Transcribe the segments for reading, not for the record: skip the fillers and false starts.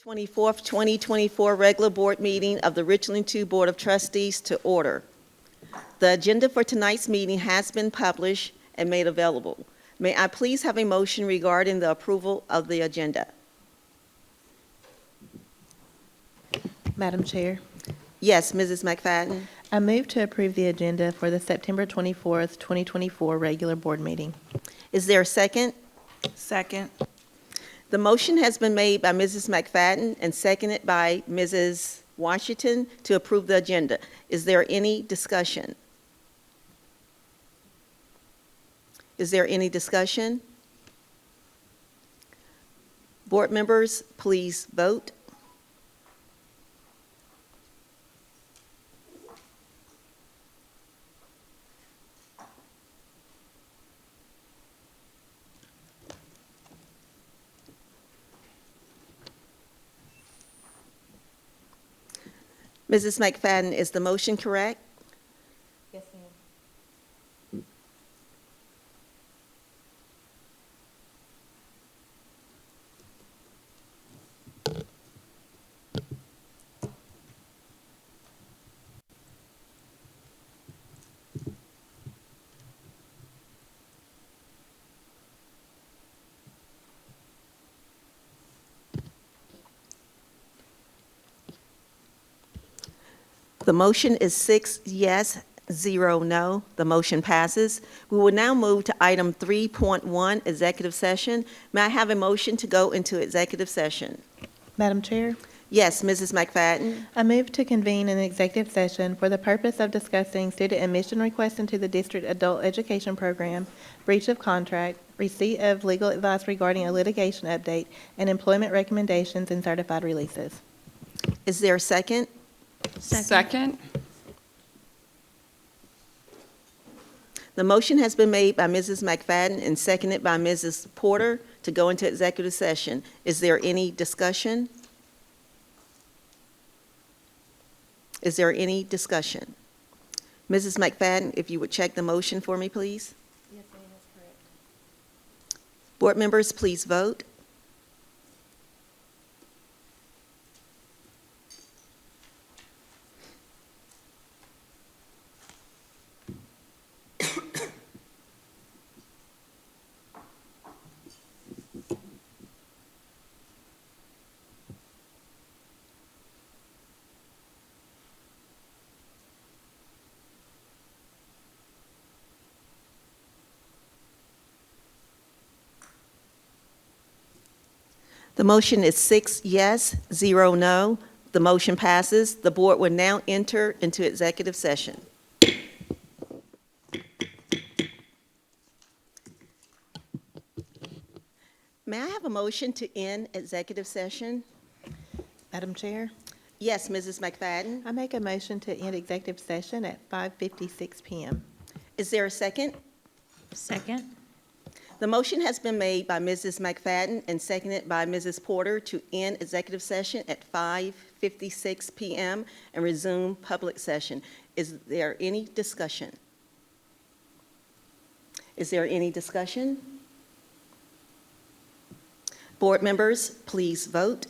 24th, 2024 regular board meeting of the Richland 2 Board of Trustees to order. The agenda for tonight's meeting has been published and made available. May I please have a motion regarding the approval of the agenda? Madam Chair, Yes, Mrs. McFadden. I move to approve the agenda for the September 24th, 2024 regular board meeting. Is there a second? Second. The motion has been made by Mrs. McFadden and seconded by Mrs. Washington to approve the agenda. Is there any discussion? Is there any discussion? Board members, please vote. Mrs. McFadden, is the motion correct? Yes, ma'am. The motion is 6 yes, 0 no. The motion passes. We will now move to item 3.1, executive session. May I have a motion to go into executive session? Madam Chair, Yes, Mrs. McFadden. I move to convene an executive session for the purpose of discussing student admission requests into the district adult education program, breach of contract, receipt of legal advice regarding a litigation update, and employment recommendations and certified releases. Is there a second? Second. The motion has been made by Mrs. McFadden and seconded by Mrs. Porter to go into executive session. Is there any discussion? Is there any discussion? Mrs. McFadden, if you would check the motion for me, please. Yes, ma'am, that's correct. Board members, please vote. The motion is 6 yes, 0 no. The motion passes. The board will now enter into executive session. May I have a motion to end executive session? Madam Chair, Yes, Mrs. McFadden. I make a motion to end executive session at 5:56 p.m. Is there a second? Second. The motion has been made by Mrs. McFadden and seconded by Mrs. Porter to end executive session at 5:56 p.m. and resume public session. Is there any discussion? Is there any discussion? Board members, please vote.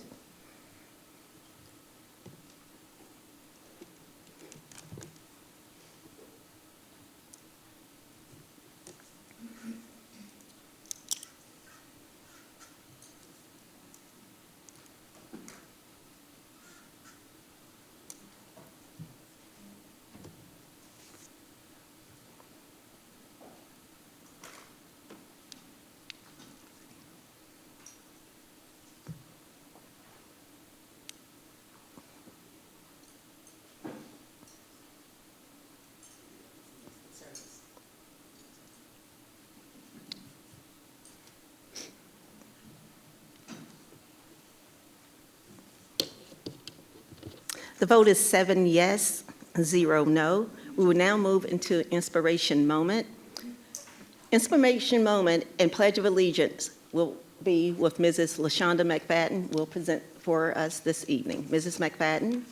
The vote is 7 yes, 0 no. We will now move into inspiration moment. Inspiration moment and Pledge of Allegiance will be with Mrs. LaShonda McFadden will present for us this evening. Mrs. McFadden.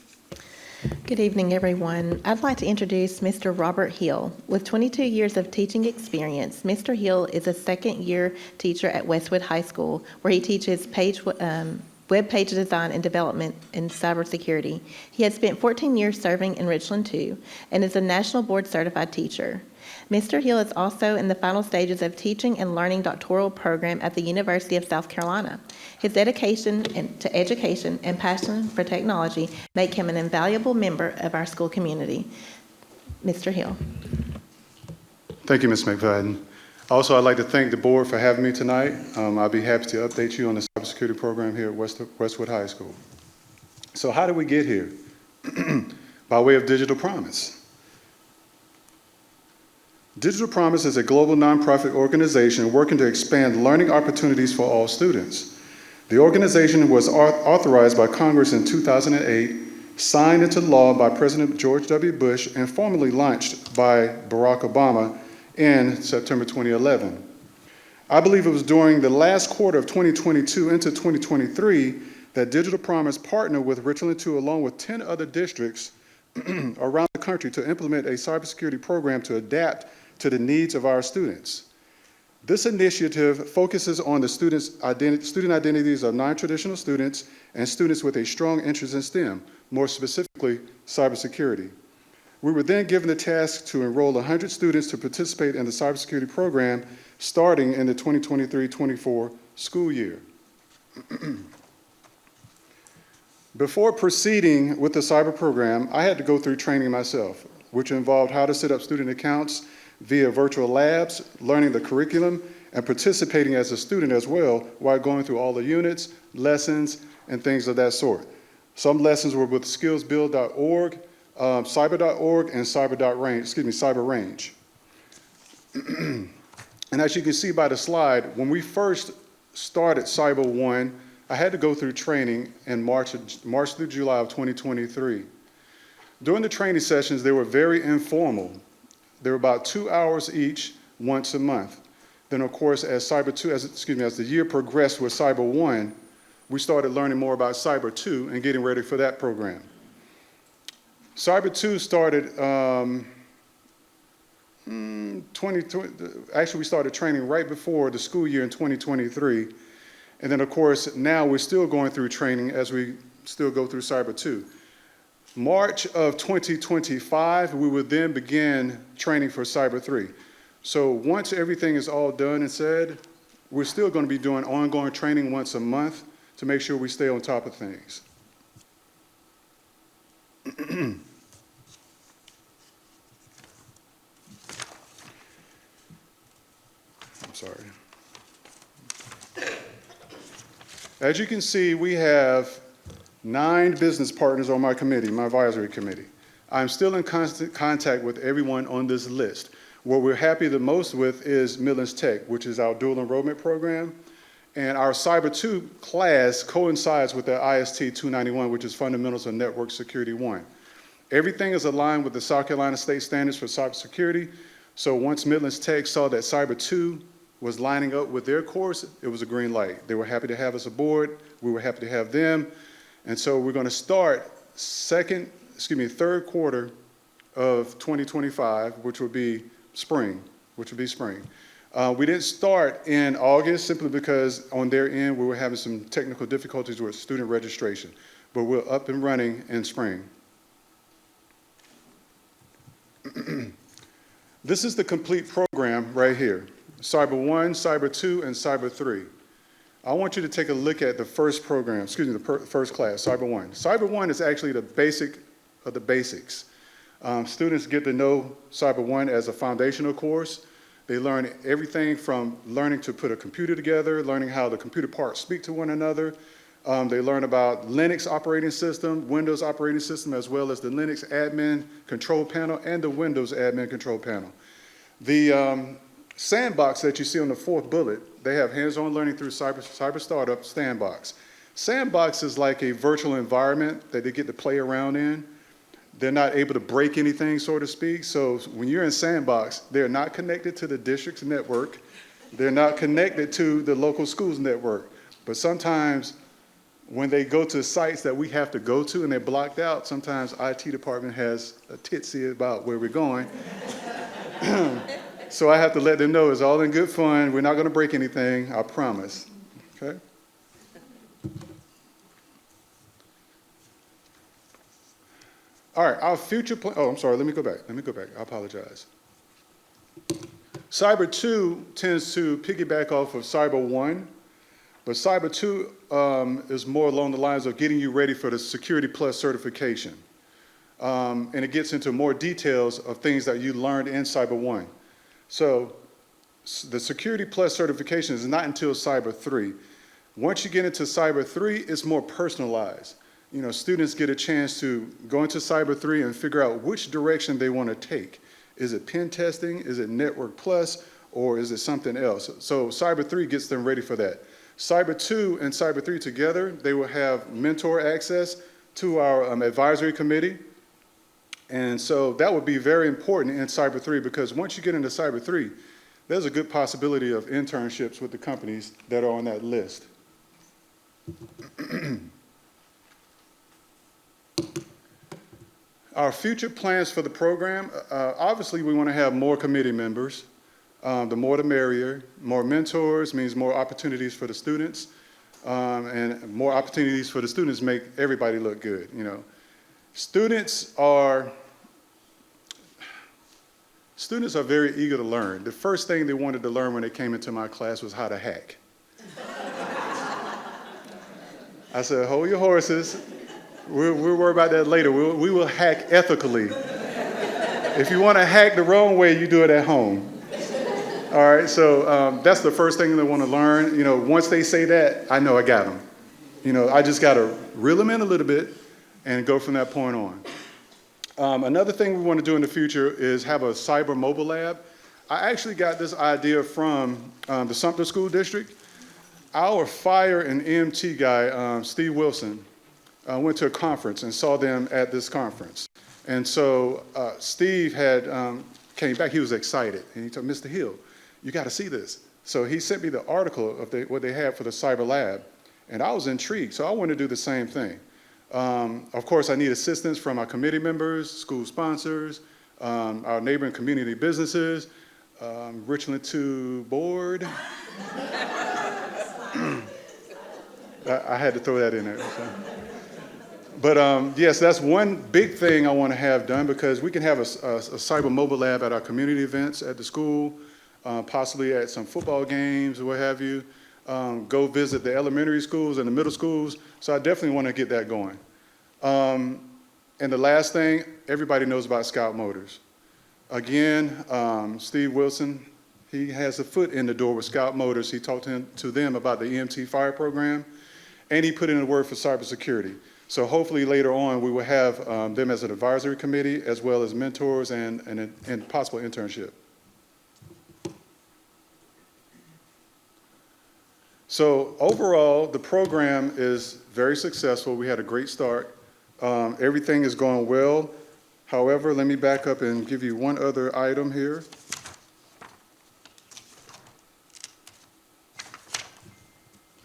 Good evening, everyone. I'd like to introduce Mr. Robert Hill. With 22 years of teaching experience, Mr. Hill is a second-year teacher at Westwood High School, where he teaches web page design and development, and cybersecurity. He has spent 14 years serving in Richland, too, and is a national board certified teacher. Mr. Hill is also in the final stages of teaching and learning doctoral program at the University of South Carolina. His dedication to education and passion for technology make him an invaluable member of our school community. Mr. Hill. Thank you, Ms. McFadden. Also, I'd like to thank the board for having me tonight. I'll be happy to update you on the cybersecurity program here at Westwood High School. So how did we get here? By way of Digital Promise. Digital Promise is a global nonprofit organization working to expand learning opportunities for all students. The organization was authorized by Congress in 2008, signed into law by President George W. Bush, and formally launched by Barack Obama in September 2011. I believe it was during the last quarter of 2022 into 2023 that Digital Promise partnered with Richland 2 along with 10 other districts around the country to implement a cybersecurity program to adapt to the needs of our students. This initiative focuses on the student identities of non-traditional students and students with a strong interest in STEM, more specifically, cybersecurity. We were then given the task to enroll 100 students to participate in the cybersecurity program starting in the 2023-24 school year. Before proceeding with the cyber program, I had to go through training myself, which involved how to set up student accounts via virtual labs, learning the curriculum, and participating as a student as well while going through all the units, lessons, and things of that sort. Some lessons were with skillsbuild.org, cyber.org, and cyber range. And as you can see by the slide, when we first started Cyber 1, I had to go through training in March through July of 2023. During the training sessions, they were very informal. They were about 2 hours each, once a month. Then, of course, as the year progressed with Cyber 1, we started learning more about Cyber 2 and getting ready for that program. Cyber 2 started, actually we started training right before the school year in 2023. And then, of course, now we're still going through training as we still go through Cyber 2. March of 2025, we would then begin training for Cyber 3. So once everything is all done and said, we're still going to be doing ongoing training once a month to make sure we stay on top of things. I'm sorry. As you can see, we have 9 business partners on my committee, my advisory committee. I'm still in constant contact with everyone on this list. What we're happy the most with is Midlands Tech, which is our dual enrollment program. And our Cyber 2 class coincides with the IST 291, which is Fundamentals of Network Security 1. Everything is aligned with the South Carolina state standards for cybersecurity. So once Midlands Tech saw that Cyber 2 was lining up with their course, it was a green light. They were happy to have us aboard. We were happy to have them. And so we're going to start third quarter of 2025, which would be spring. We didn't start in August simply because on their end we were having some technical difficulties with student registration, but we're up and running in spring. This is the complete program right here. Cyber 1, Cyber 2, and Cyber 3. I want you to take a look at the first program, the first class, Cyber 1. Cyber 1 is actually the basic of the basics. Students get to know Cyber 1 as a foundational course. They learn everything from learning to put a computer together, learning how the computer parts speak to one another. They learn about Linux operating system, Windows operating system, as well as the Linux admin control panel and the Windows admin control panel. The sandbox that you see on the 4th bullet, they have hands-on learning through Cyber Startup Sandbox. Sandbox is like a virtual environment that they get to play around in. They're not able to break anything, so to speak. So when you're in Sandbox, they're not connected to the district's network. They're not connected to the local school's network. But sometimes when they go to sites that we have to go to and they're blocked out, sometimes IT department has a titsy about where we're going. So I have to let them know it's all in good fun. We're not going to break anything, I promise. Okay? All right, our future plan, oh, I'm sorry, let me go back, I apologize. Cyber 2 tends to piggyback off of Cyber 1, but Cyber 2 is more along the lines of getting you ready for the Security Plus certification. And it gets into more details of things that you learned in Cyber 1. So the Security Plus certification is not until Cyber 3. Once you get into Cyber 3, it's more personalized. You know, students get a chance to go into Cyber 3 and figure out which direction they want to take. Is it pen testing? Is it Network Plus? Or is it something else? So Cyber 3 gets them ready for that. Cyber 2 and Cyber 3 together, they will have mentor access to our advisory committee. And so that would be very important in Cyber 3 because once you get into Cyber 3, there's a good possibility of internships with the companies that are on that list. Our future plans for the program, obviously we want to have more committee members. The more the merrier. More mentors means more opportunities for the students. And more opportunities for the students make everybody look good, you know. Students are very eager to learn. The first thing they wanted to learn when they came into my class was how to hack. I said, hold your horses. We'll worry about that later. We will hack ethically. If you want to hack the wrong way, you do it at home. All right, so that's the first thing they want to learn. You know, once they say that, I know I got them. You know, I just got to reel them in a little bit and go from that point on. Another thing we want to do in the future is have a cyber mobile lab. I actually got this idea from the Sumter School District. Our fire and EMT guy, Steve Wilson, went to a conference and saw them at this conference. And so Steve had came back, he was excited. And he told Mr. Hill, you got to see this. So he sent me the article of what they had for the cyber lab. And I was intrigued, so I wanted to do the same thing. Of course, I need assistance from our committee members, school sponsors, our neighboring community businesses, Richland 2 board. I had to throw that in there. So. But yes, that's one big thing I want to have done because we can have a cyber mobile lab at our community events at the school, possibly at some football games or what have you. Go visit the elementary schools and the middle schools. So I definitely want to get that going. And the last thing, everybody knows about Scout Motors. Again, Steve Wilson, he has a foot in the door with Scout Motors. He talked to them about the EMT fire program, and he put in a word for cybersecurity. So hopefully later on we will have them as an advisory committee as well as mentors and possible internship. So overall, the program is very successful. We had a great start. Everything is going well. However, let me back up and give you one other item here.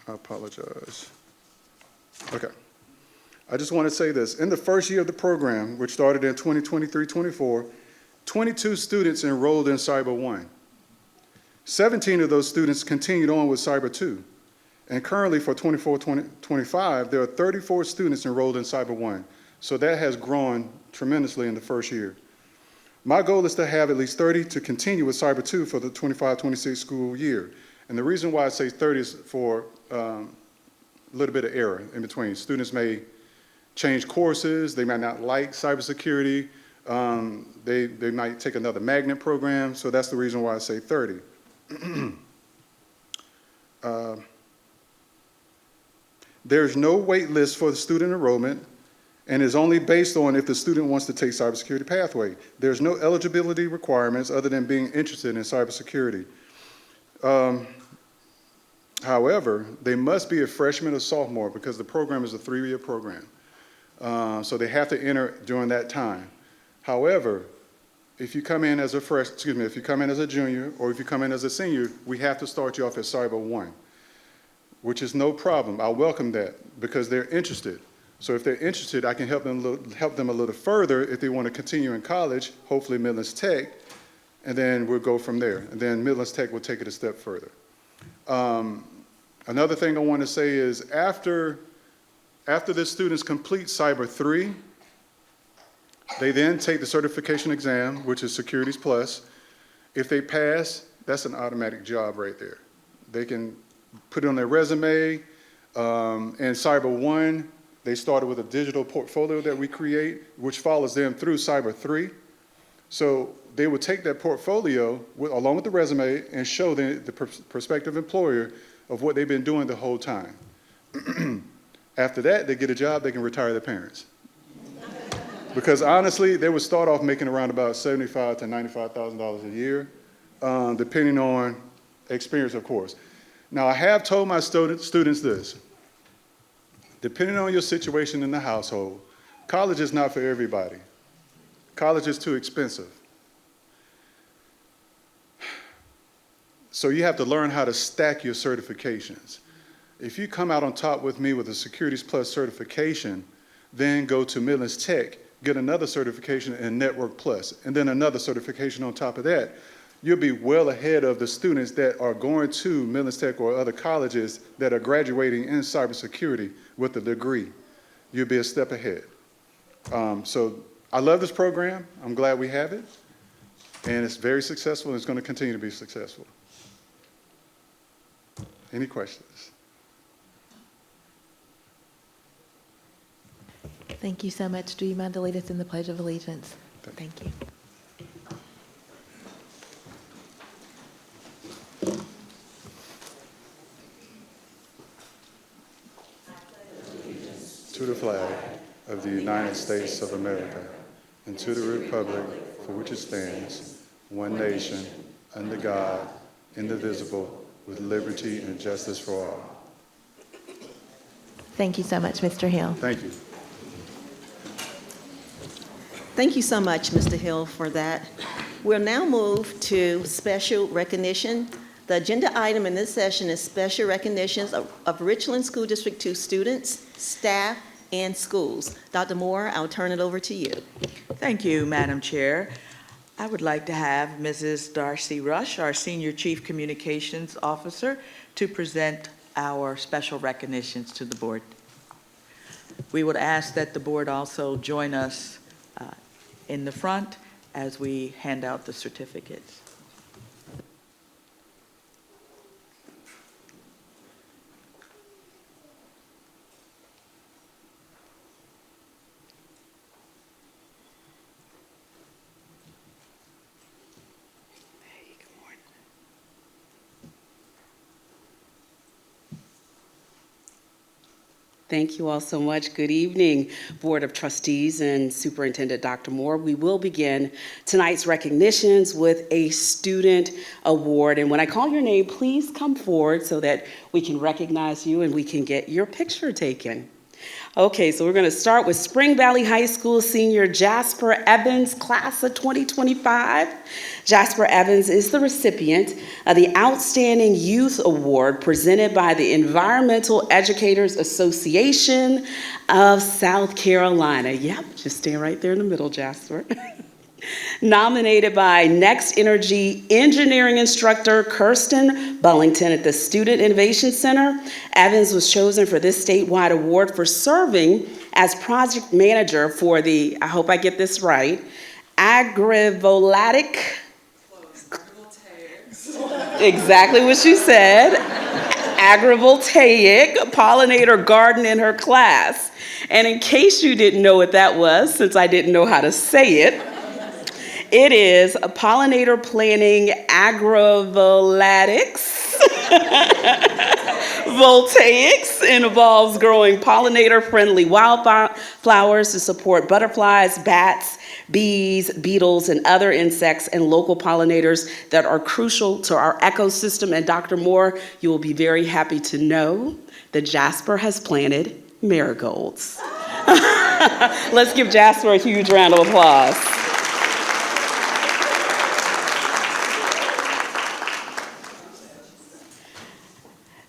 I apologize. Okay. I just want to say this. In the first year of the program, which started in 2023-24, 22 students enrolled in Cyber 1. 17 of those students continued on with Cyber 2. And currently for 24-25, there are 34 students enrolled in Cyber 1. So that has grown tremendously in the first year. My goal is to have at least 30 to continue with Cyber 2 for the 25-26 school year. And the reason why I say 30 is for a little bit of error in between. Students may change courses, they might not like cybersecurity, they might take another magnet program, so that's the reason why I say 30. There's no wait list for the student enrollment and is only based on if the student wants to take cybersecurity pathway. There's no eligibility requirements other than being interested in cybersecurity. However, they must be a freshman or sophomore because the program is a 3-year program. So they have to enter during that time. However, if you come in as a if you come in as a junior or if you come in as a senior, we have to start you off at Cyber 1, which is no problem. I welcome that because they're interested. So if they're interested, I can help them a little further if they want to continue in college, hopefully Midlands Tech, and then we'll go from there. And then Midlands Tech will take it a step further. Another thing I want to say is after the students complete Cyber 3, They then take the certification exam, which is Securities Plus. If they pass, that's an automatic job right there. They can put it on their resume. And Cyber 1, they started with a digital portfolio that we create, which follows them through Cyber 3. So they would take that portfolio along with the resume and show the prospective employer of what they've been doing the whole time. After that, they get a job, they can retire their parents. Because honestly, they would start off making around about $75,000 to $95,000 a year, depending on experience, of course. Now, I have told my students this. Depending on your situation in the household, college is not for everybody. College is too expensive. So you have to learn how to stack your certifications. If you come out on top with me with a Securities Plus certification, then go to Midlands Tech, get another certification in Network Plus, and then another certification on top of that, you'll be well ahead of the students that are going to Midlands Tech or other colleges that are graduating in cybersecurity with a degree. You'll be a step ahead. So I love this program. I'm glad we have it. And it's very successful, and it's going to continue to be successful. Any questions? Thank you so much. Do you mind to lead us in the Pledge of Allegiance? Thank you. To the flag of the United States of America, and to the republic for which it stands, one nation, under God, indivisible, with liberty and justice for all. Thank you so much, Mr. Hill. Thank you. Thank you so much, Mr. Hill, for that. We'll now move to special recognition. The agenda item in this session is special recognitions of Richland School District 2 students, staff, and schools. Dr. Moore, I'll turn it over to you. Thank you, Madam Chair. I would like to have Mrs. Darcy Rush, our Senior Chief Communications Officer, to present our special recognitions to the board. We would ask that the board also join us in the front as we hand out the certificates. Thank you all so much. Good evening, Board of Trustees and Superintendent Dr. Moore. We will begin tonight's recognitions with a student award. And when I call your name, please come forward so that we can recognize you and we can get your picture taken. Okay, so we're going to start with Spring Valley High School senior Jasper Evans, class of 2025. Jasper Evans is the recipient of the Outstanding Youth Award presented by the Environmental Educators Association of South Carolina. Yep, just stand right there in the middle, Jasper. Nominated by Next Energy engineering instructor Kirsten Bullington at the Student Innovation Center, Evans was chosen for this statewide award for serving as project manager for the, I hope I get this right, agrivoltaic. Exactly what she said. Agrivoltaic pollinator garden in her class. And in case you didn't know what that was, since I didn't know how to say it, it is a pollinator planting agrivoltaics. Voltaics involves growing pollinator-friendly wildflowers to support butterflies, bats, bees, beetles, and other insects and local pollinators that are crucial to our ecosystem. And Dr. Moore, you will be very happy to know that Jasper has planted marigolds. Let's give Jasper a huge round of applause.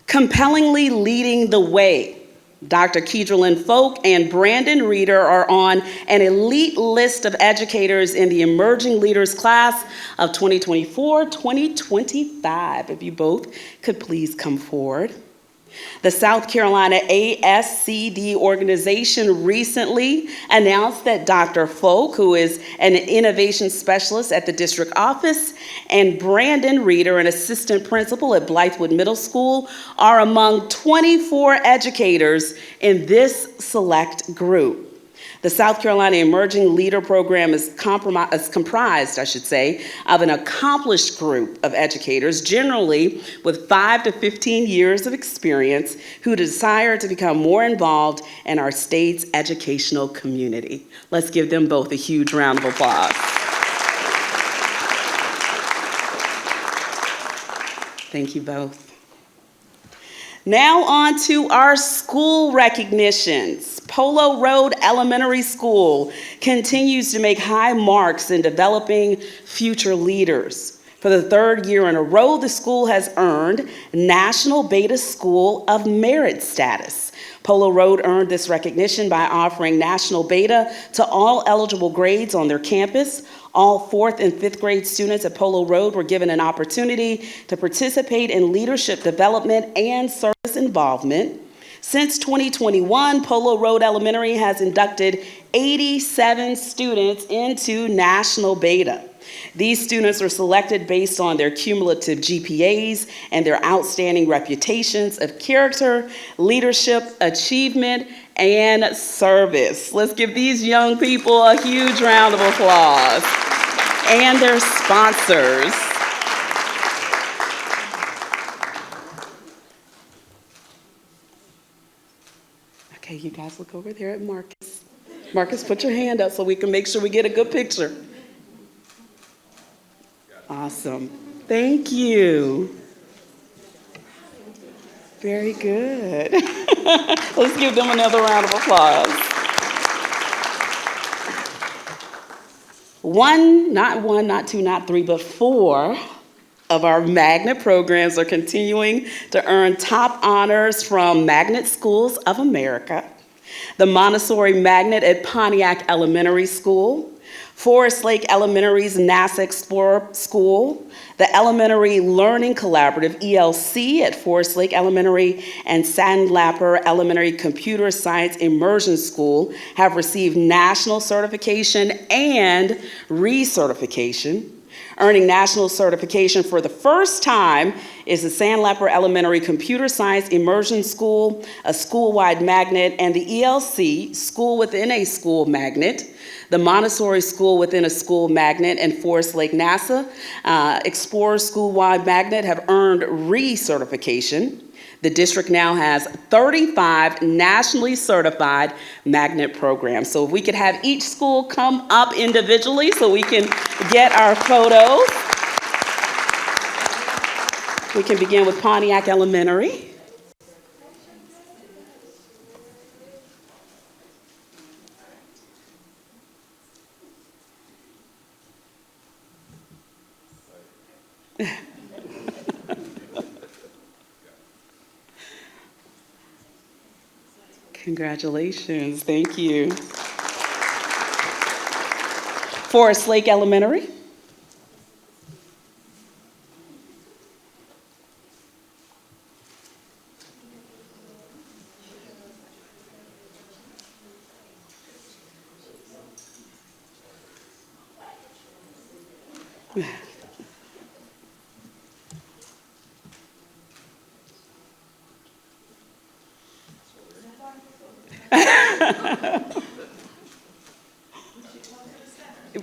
Compellingly leading the way. Dr. Keedrelyn Folk and Brandon Reeder are on an elite list of educators in the Emerging Leaders class of 2024-2025. If you both could please come forward. The South Carolina ASCD organization recently announced that Dr. Folk, who is an innovation specialist at the district office, and Brandon Reeder, an assistant principal at Blythewood Middle School, are among 24 educators in this select group. The South Carolina Emerging Leader Program is comprised, of an accomplished group of educators, generally with 5 to 15 years of experience, who desire to become more involved in our state's educational community. Let's give them both a huge round of applause. Thank you both. Now on to our school recognitions. Polo Road Elementary School continues to make high marks in developing future leaders. For the third year in a row, the school has earned National Beta School of Merit status. Polo Road earned this recognition by offering National Beta to all eligible grades on their campus. All 4th and 5th grade students at Polo Road were given an opportunity to participate in leadership development and service involvement. Since 2021, Polo Road Elementary has inducted 87 students into National Beta. These students are selected based on their cumulative GPAs and their outstanding reputations of character, leadership, achievement, and service. Let's give these young people a huge round of applause. And their sponsors. Okay, you guys look over there at Marcus. Marcus, put your hand up so we can make sure we get a good picture. Awesome. Thank you. Very good. Let's give them another round of applause. Not two, not three, but 4 of our magnet programs are continuing to earn top honors from Magnet Schools of America. The Montessori Magnet at Pontiac Elementary School, Forest Lake Elementary's NASA Explorer School, the Elementary Learning Collaborative, ELC, at Forest Lake Elementary, and Sandlapper Elementary Computer Science Immersion School have received national certification and recertification. Earning national certification for the first time is the Sandlapper Elementary Computer Science Immersion School, a school-wide magnet, and the ELC, School Within a School Magnet. The Montessori School Within a School Magnet and Forest Lake NASA Explorer School-wide Magnet have earned recertification. The district now has 35 nationally certified magnet programs. So if we could have each school come up individually so we can get our photos. We can begin with Pontiac Elementary. Congratulations, thank you. Forest Lake Elementary.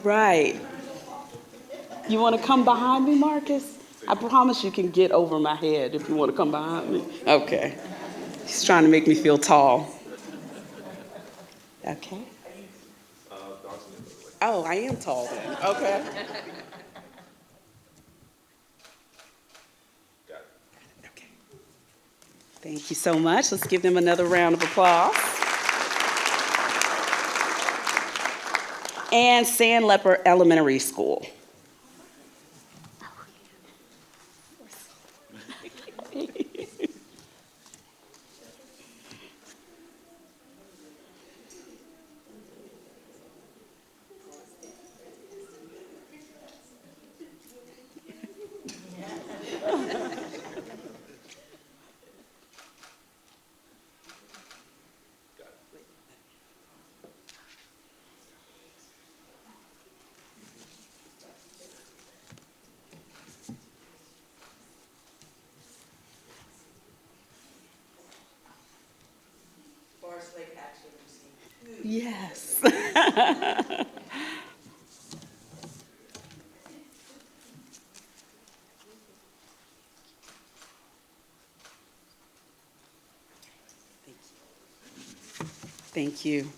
Right. You want to come behind me, Marcus? I promise you can get over my head if you want to come behind me. Okay. He's trying to make me feel tall. Okay. Oh, I am tall then. Okay. Okay. Thank you so much. Let's give them another round of applause. And Sandleper Elementary School. Slake actually received 2. Yes. Thank you.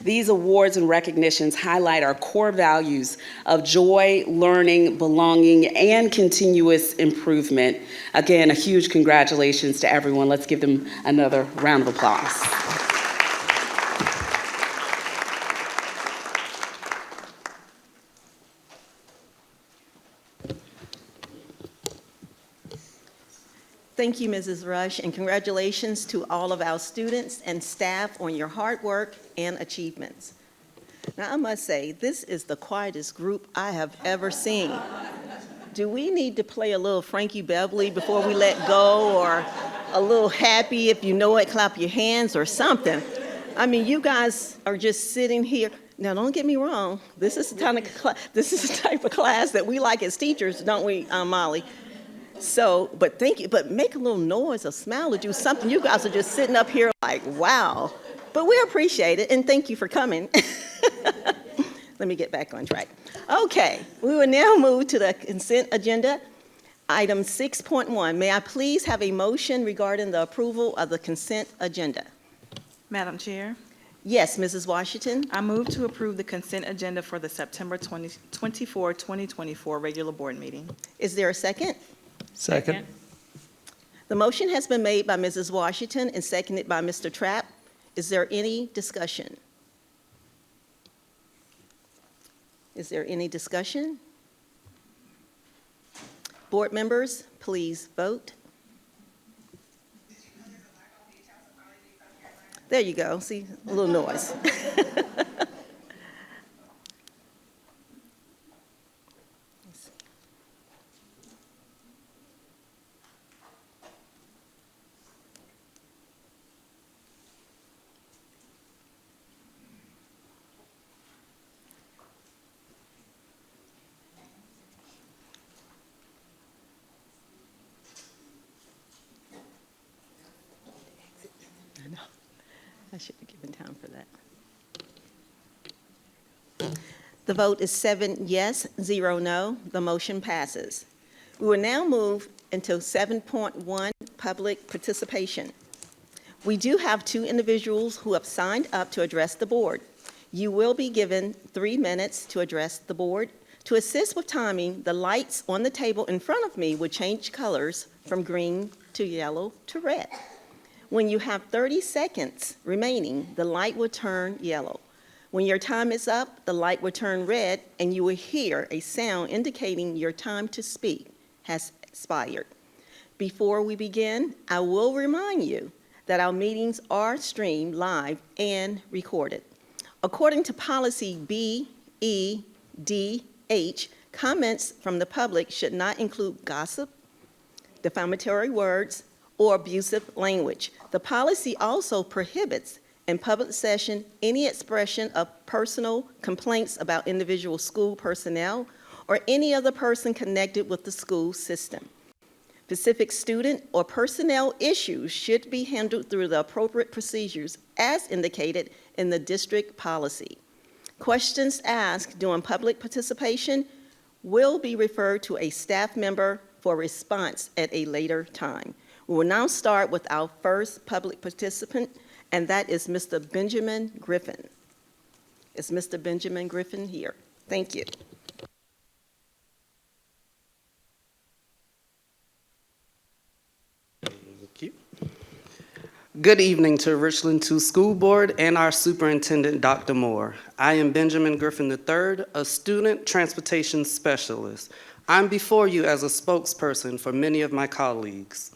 These awards and recognitions highlight our core values of joy, learning, belonging, and continuous improvement. Again, a huge congratulations to everyone. Let's give them another round of applause. Thank you, Mrs. Rush, and congratulations to all of our students and staff on your hard work and achievements. Now, I must say, this is the quietest group I have ever seen. Do we need to play a little Frankie Beverly before we let go, or a little happy, if you know it, clap your hands or something? I mean, you guys are just sitting here. Now, don't get me wrong. This is the type of class that we like as teachers, don't we, Molly? So, but thank you, but make a little noise, a smile, or do something. You guys are just sitting up here like, wow. But we appreciate it, and thank you for coming. Let me get back on track. Okay, we will now move to the consent agenda. Item 6.1, may I please have a motion regarding the approval of the consent agenda? Madam Chair, Yes, Mrs. Washington? I move to approve the consent agenda for the September 24, 2024 regular board meeting. Is there a second? Second. The motion has been made by Mrs. Washington and seconded by Mr. Trapp. Is there any discussion? Is there any discussion? Board members, please vote. There you go. See, a little noise. I should have given time for that. The vote is 7 yes, 0 no. The motion passes. We will now move into 7.1, public participation. We do have 2 individuals who have signed up to address the board. You will be given 3 minutes to address the board. To assist with timing, the lights on the table in front of me will change colors from green to yellow to red. When you have 30 seconds remaining, the light will turn yellow. When your time is up, the light will turn red, and you will hear a sound indicating your time to speak has expired. Before we begin, I will remind you that our meetings are streamed live and recorded. According to policy BEDH, comments from the public should not include gossip, defamatory words, or abusive language. The policy also prohibits in public session any expression of personal complaints about individual school personnel or any other person connected with the school system. Specific student or personnel issues should be handled through the appropriate procedures as indicated in the district policy. Questions asked during public participation will be referred to a staff member for response at a later time. We will now start with our first public participant, and that is Mr. Benjamin Griffin. Is Mr. Benjamin Griffin here? Thank you. Thank you. Good evening to Richland 2 School Board and our Superintendent, Dr. Moore. I am Benjamin Griffin III, a student transportation specialist. I'm before you as a spokesperson for many of my colleagues.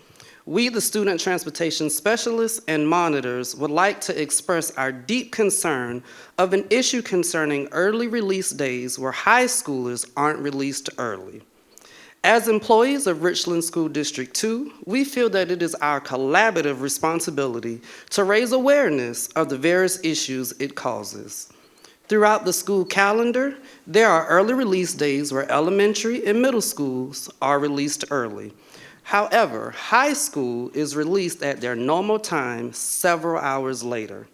We, the student transportation specialists and monitors, would like to express our deep concern of an issue concerning early release days where high schoolers aren't released early. As employees of Richland School District 2, we feel that it is our collaborative responsibility to raise awareness of the various issues it causes. Throughout the school calendar, there are early release days where elementary and middle schools are released early. However, high school is released at their normal time several hours later.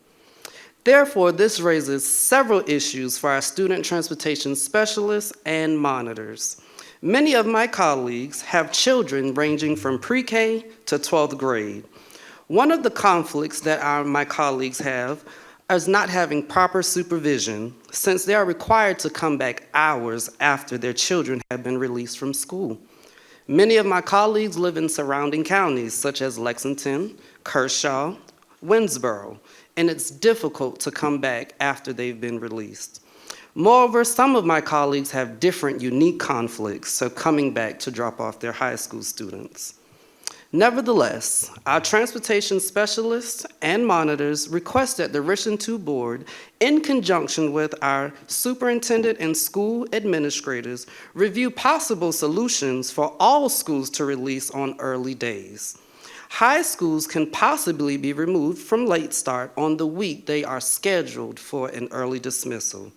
Therefore, this raises several issues for our student transportation specialists and monitors. Many of my colleagues have children ranging from pre-K to 12th grade. One of the conflicts that my colleagues have is not having proper supervision, since they are required to come back hours after their children have been released from school. Many of my colleagues live in surrounding counties such as Lexington, Kershaw, Winnsboro, and it's difficult to come back after they've been released. Moreover, some of my colleagues have different unique conflicts, so coming back to drop off their high school students. Nevertheless, our transportation specialists and monitors request that the Richland 2 Board, in conjunction with our superintendent and school administrators, review possible solutions for all schools to release on early days. High schools can possibly be removed from late start on the week they are scheduled for an early dismissal.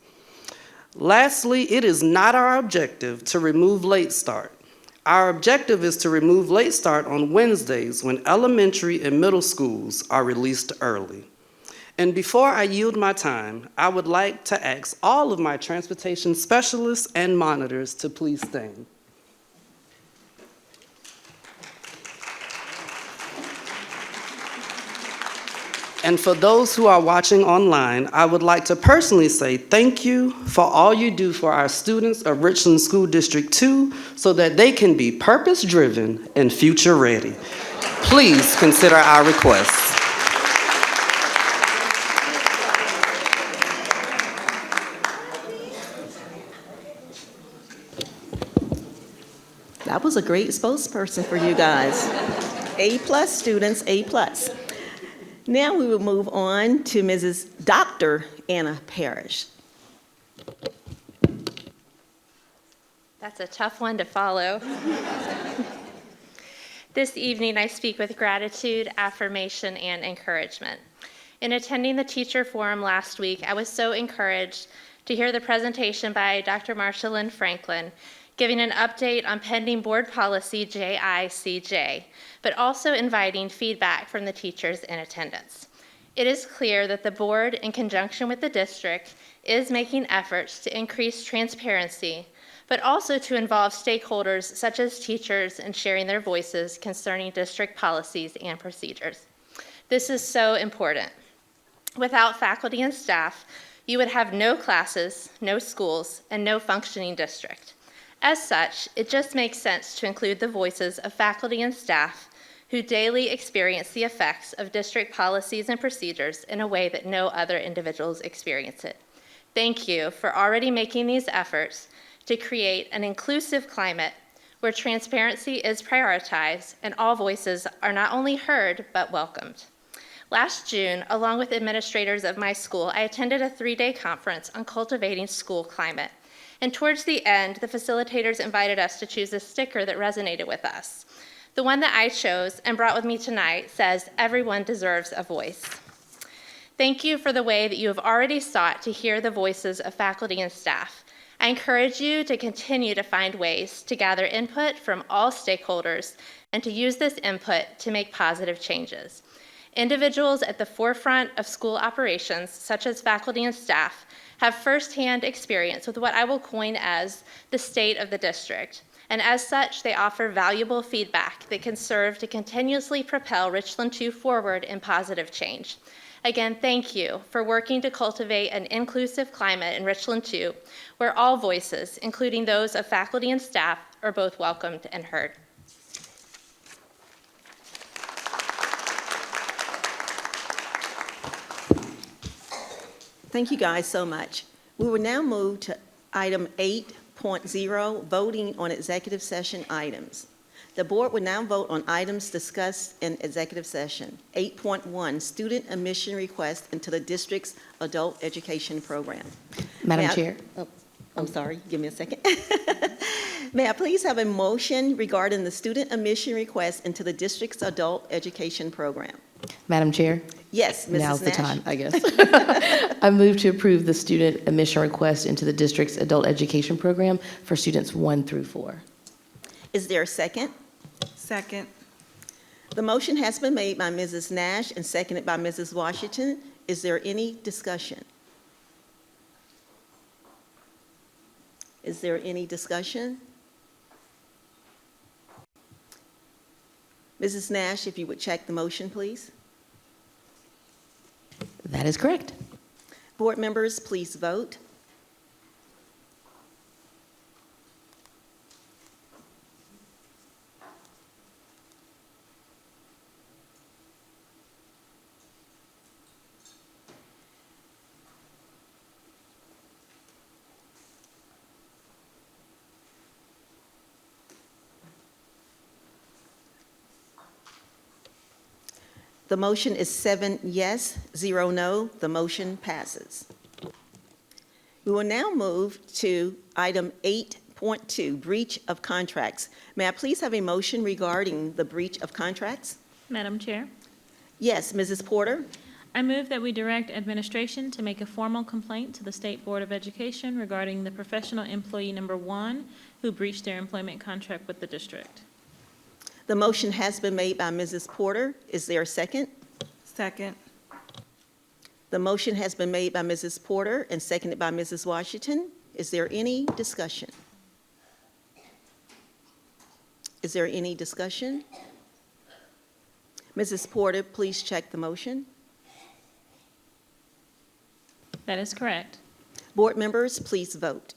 Lastly, it is not our objective to remove late start. Our objective is to remove late start on Wednesdays when elementary and middle schools are released early. And before I yield my time, I would like to ask all of my transportation specialists and monitors to please stand. And for those who are watching online, I would like to personally say thank you for all you do for our students of Richland School District 2 so that they can be purpose-driven and future-ready. Please consider our requests. That was a great spokesperson for you guys. A+ students, A+. Now we will move on to Mrs. Dr. Anna Parrish. That's a tough one to follow. This evening, I speak with gratitude, affirmation, and encouragement. In attending the teacher forum last week, I was so encouraged to hear the presentation by Dr. Marsha Lynn Franklin, giving an update on pending board policy JICJ, but also inviting feedback from the teachers in attendance. It is clear that the board, in conjunction with the district, is making efforts to increase transparency, but also to involve stakeholders such as teachers in sharing their voices concerning district policies and procedures. This is so important. Without faculty and staff, you would have no classes, no schools, and no functioning district. As such, it just makes sense to include the voices of faculty and staff who daily experience the effects of district policies and procedures in a way that no other individuals experience it. Thank you for already making these efforts to create an inclusive climate where transparency is prioritized and all voices are not only heard, but welcomed. Last June, along with administrators of my school, I attended a 3-day conference on cultivating school climate. And towards the end, the facilitators invited us to choose a sticker that resonated with us. The one that I chose and brought with me tonight says, "Everyone deserves a voice." Thank you for the way that you have already sought to hear the voices of faculty and staff. I encourage you to continue to find ways to gather input from all stakeholders and to use this input to make positive changes. Individuals at the forefront of school operations, such as faculty and staff, have firsthand experience with what I will coin as the state of the district. And as such, they offer valuable feedback that can serve to continuously propel Richland 2 forward in positive change. Again, thank you for working to cultivate an inclusive climate in Richland 2, where all voices, including those of faculty and staff, are both welcomed and heard. Thank you guys so much. We will now move to item 8.0, voting on executive session items. The board will now vote on items discussed in executive session. 8.1, student admission request into the district's adult education program. Madam May I- Chair. Oh, I'm sorry, give me a second. May I please have a motion regarding the student admission request into the district's adult education program? Madam Chair, Yes, Mrs. Nash. now's the time, I guess. I move to approve the student admission request into the district's adult education program for students 1 through 4. Is there a second? Second. The motion has been made by Mrs. Nash and seconded by Mrs. Washington. Is there any discussion? Is there any discussion? Mrs. Nash, if you would check the motion, please. That is correct. Board members, please vote. The motion is 7 yes, 0 no. The motion passes. We will now move to item 8.2, breach of contracts. May I please have a motion regarding the breach of contracts? Madam Chair, Yes, Mrs. Porter? I move that we direct administration to make a formal complaint to the State Board of Education regarding the professional employee number 1 who breached their employment contract with the district. The motion has been made by Mrs. Porter. Is there a second? Second. The motion has been made by Mrs. Porter and seconded by Mrs. Washington. Is there any discussion? Is there any discussion? Mrs. Porter, please check the motion. That is correct. Board members, please vote.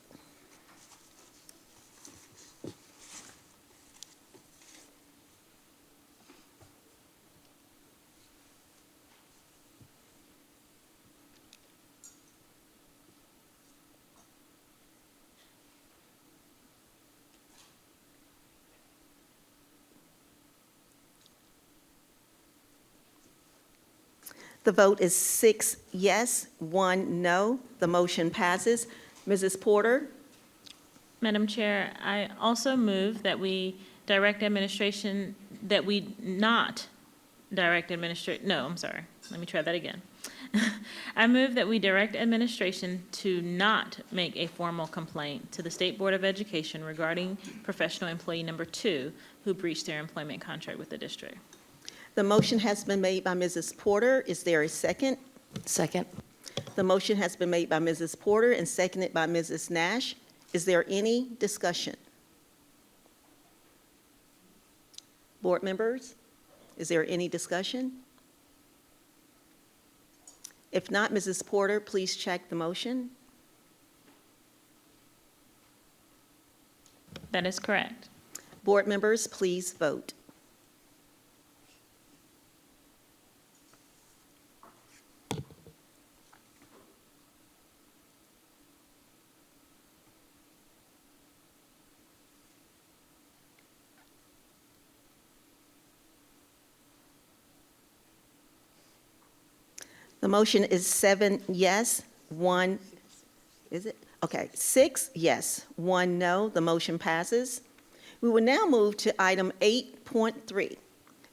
The vote is 6 yes, 1 no. The motion passes. Mrs. Porter? Madam Chair, I also move that we direct administration, that we not direct administration, no, I'm sorry. Let me try that again. I move that we direct administration to not make a formal complaint to the State Board of Education regarding professional employee number 2 who breached their employment contract with the district. The motion has been made by Mrs. Porter. Is there a second? Second. The motion has been made by Mrs. Porter and seconded by Mrs. Nash. Is there any discussion? Board members, is there any discussion? If not, Mrs. Porter, please check the motion. That is correct. Board members, please vote. The motion is 7 yes, 1, is it? Okay, 6 yes, 1 no. The motion passes. We will now move to item 8.3,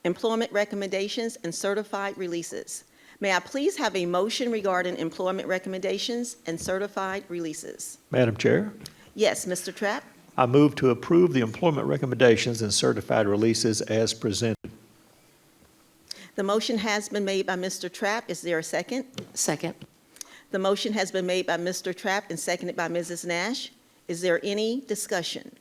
employment recommendations and certified releases. May I please have a motion regarding employment recommendations and certified releases? Madam Chair, Yes, Mr. Trapp? I move to approve the employment recommendations and certified releases as presented. The motion has been made by Mr. Trapp. Is there a second? Second. The motion has been made by Mr. Trapp and seconded by Mrs. Nash. Is there any discussion?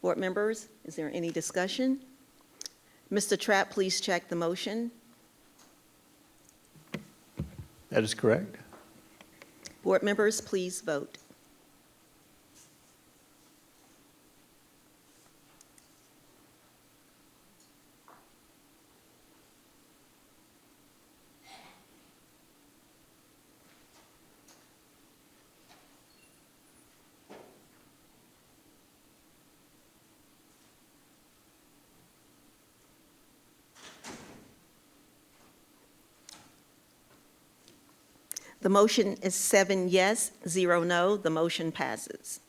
Board members, is there any discussion? Mr. Trapp, please check the motion. That is correct. Board members, please vote. The motion is 7 yes, 0 no. The motion passes.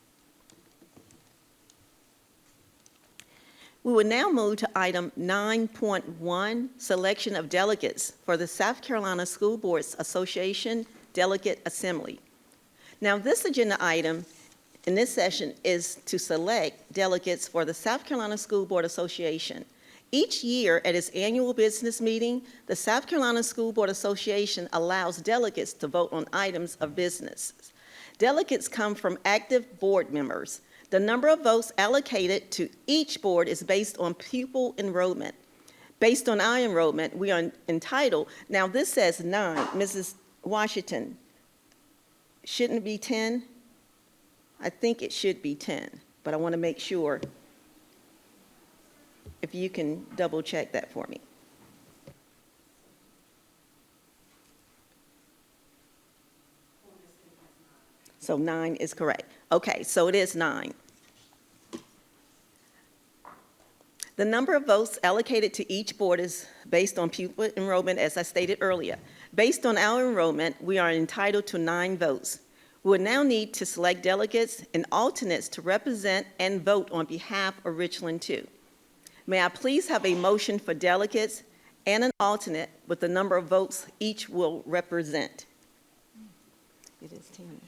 We will now move to item 9.1, selection of delegates for the South Carolina School Boards Association Delegate Assembly. Now, this agenda item in this session is to select delegates for the South Carolina School Board Association. Each year at its annual business meeting, the South Carolina School Board Association allows delegates to vote on items of business. Delegates come from active board members. The number of votes allocated to each board is based on pupil enrollment. Based on our enrollment, we are entitled, now this says 9, Mrs. Washington, shouldn't it be 10? I think it should be 10, but I want to make sure if you can double check that for me. So 9 is correct. Okay, so it is 9. The number of votes allocated to each board is based on pupil enrollment, as I stated earlier. Based on our enrollment, we are entitled to 9 votes. We will now need to select delegates and alternates to represent and vote on behalf of Richland 2. May I please have a motion for delegates and an alternate with the number of votes each will represent? It is 10.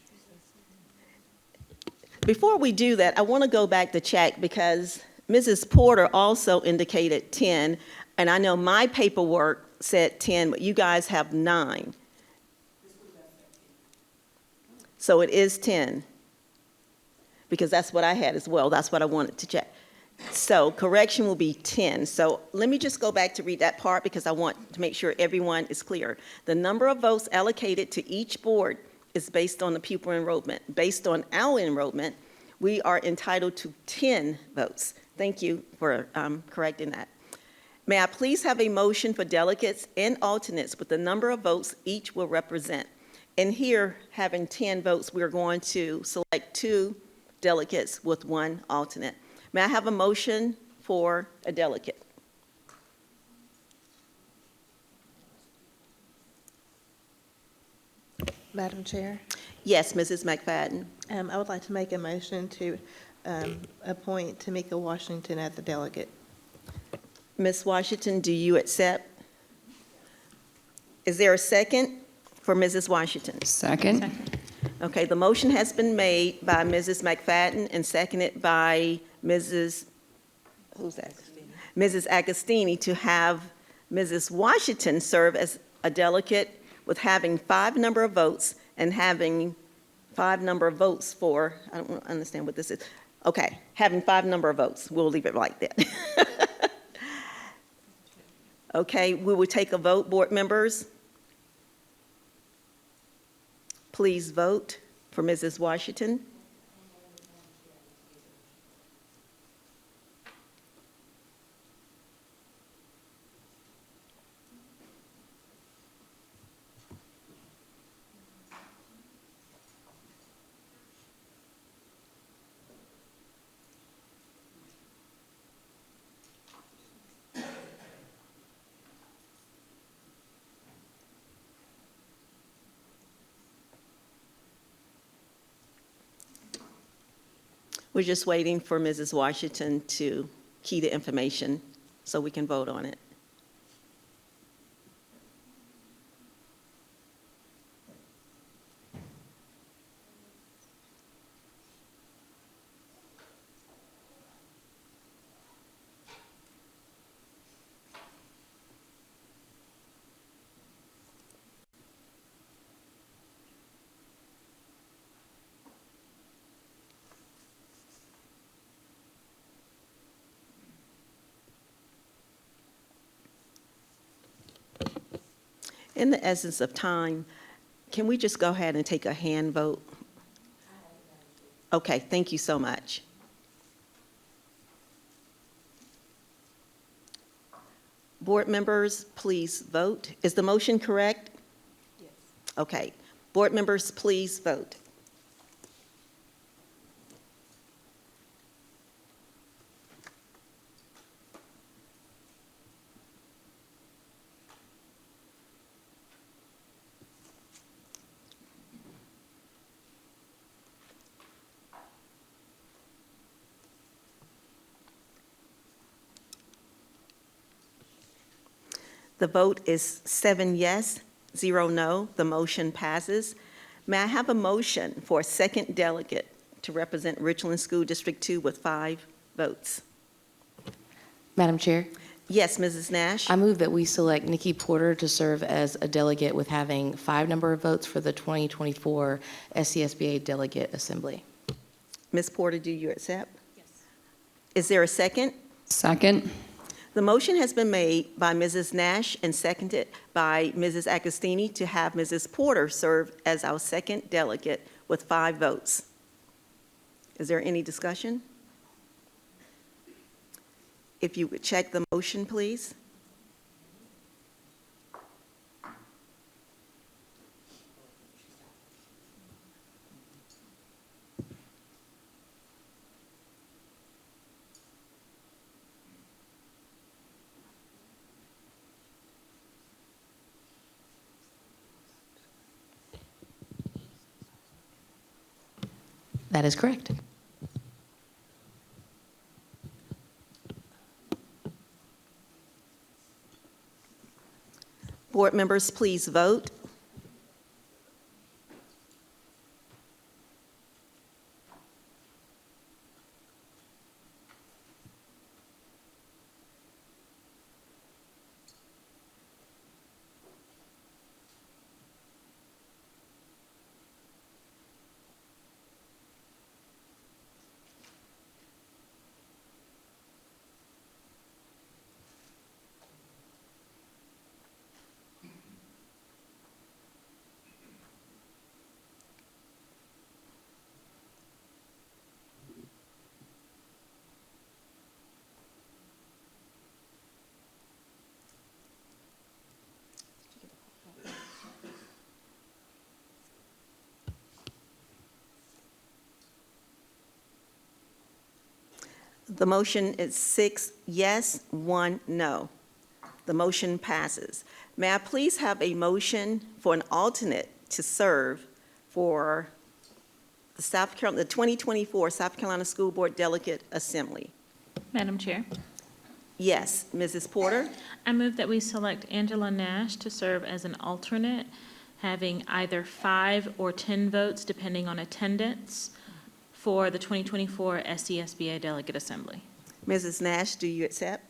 Before we do that, I want to go back to check because Mrs. Porter also indicated 10, and I know my paperwork said 10, but you guys have 9. So it is 10, because that's what I had as well. That's what I wanted to check. So correction will be 10. So let me just go back to read that part because I want to make sure everyone is clear. The number of votes allocated to each board is based on the pupil enrollment. Based on our enrollment, we are entitled to 10 votes. Thank you for correcting that. May I please have a motion for delegates and alternates with the number of votes each will represent? And here, having 10 votes, we're going to select 2 delegates with 1 alternate. May I have a motion for a delegate? Madam Chair, Yes, Mrs. McFadden. I would like to make a motion to appoint Tamika Washington as the delegate. Ms. Washington, do you accept? Is there a second for Mrs. Washington? Second. Okay, the motion has been made by Mrs. McFadden and seconded by Mrs. Who's that? Mrs. Agostini to have Mrs. Washington serve as a delegate with having 5 number of votes and having 5 number of votes for, I don't understand what this is. Okay, having 5 number of votes. We'll leave it like that. Okay, we will take a vote, board members. Please vote for Mrs. Washington. We're just waiting for Mrs. Washington to key the information so we can vote on it. In the essence of time, can we just go ahead and take a hand vote? Okay, thank you so much. Board members, please vote. Is the motion correct? Yes. Okay. Board members, please vote. The vote is 7 yes, 0 no. The motion passes. May I have a motion for a second delegate to represent Richland School District 2 with 5 votes? Madam Chair, Yes, Mrs. Nash? I move that we select Nikki Porter to serve as a delegate with having 5 number of votes for the 2024 SCSBA Delegate Assembly. Ms. Porter, do you accept? Yes. Is there a second? Second. The motion has been made by Mrs. Nash and seconded by Mrs. Agostini to have Mrs. Porter serve as our second delegate with 5 votes. Is there any discussion? If you would check the motion, please. That is correct. Board members, please vote. The motion is 6 yes, 1 no. The motion passes. May I please have a motion for an alternate to serve for the 2024 South Carolina School Board Delegate Assembly? Madam Chair, Yes, Mrs. Porter? I move that we select Angela Nash to serve as an alternate, having either 5 or 10 votes, depending on attendance, for the 2024 SCSBA Delegate Assembly. Mrs. Nash, do you accept?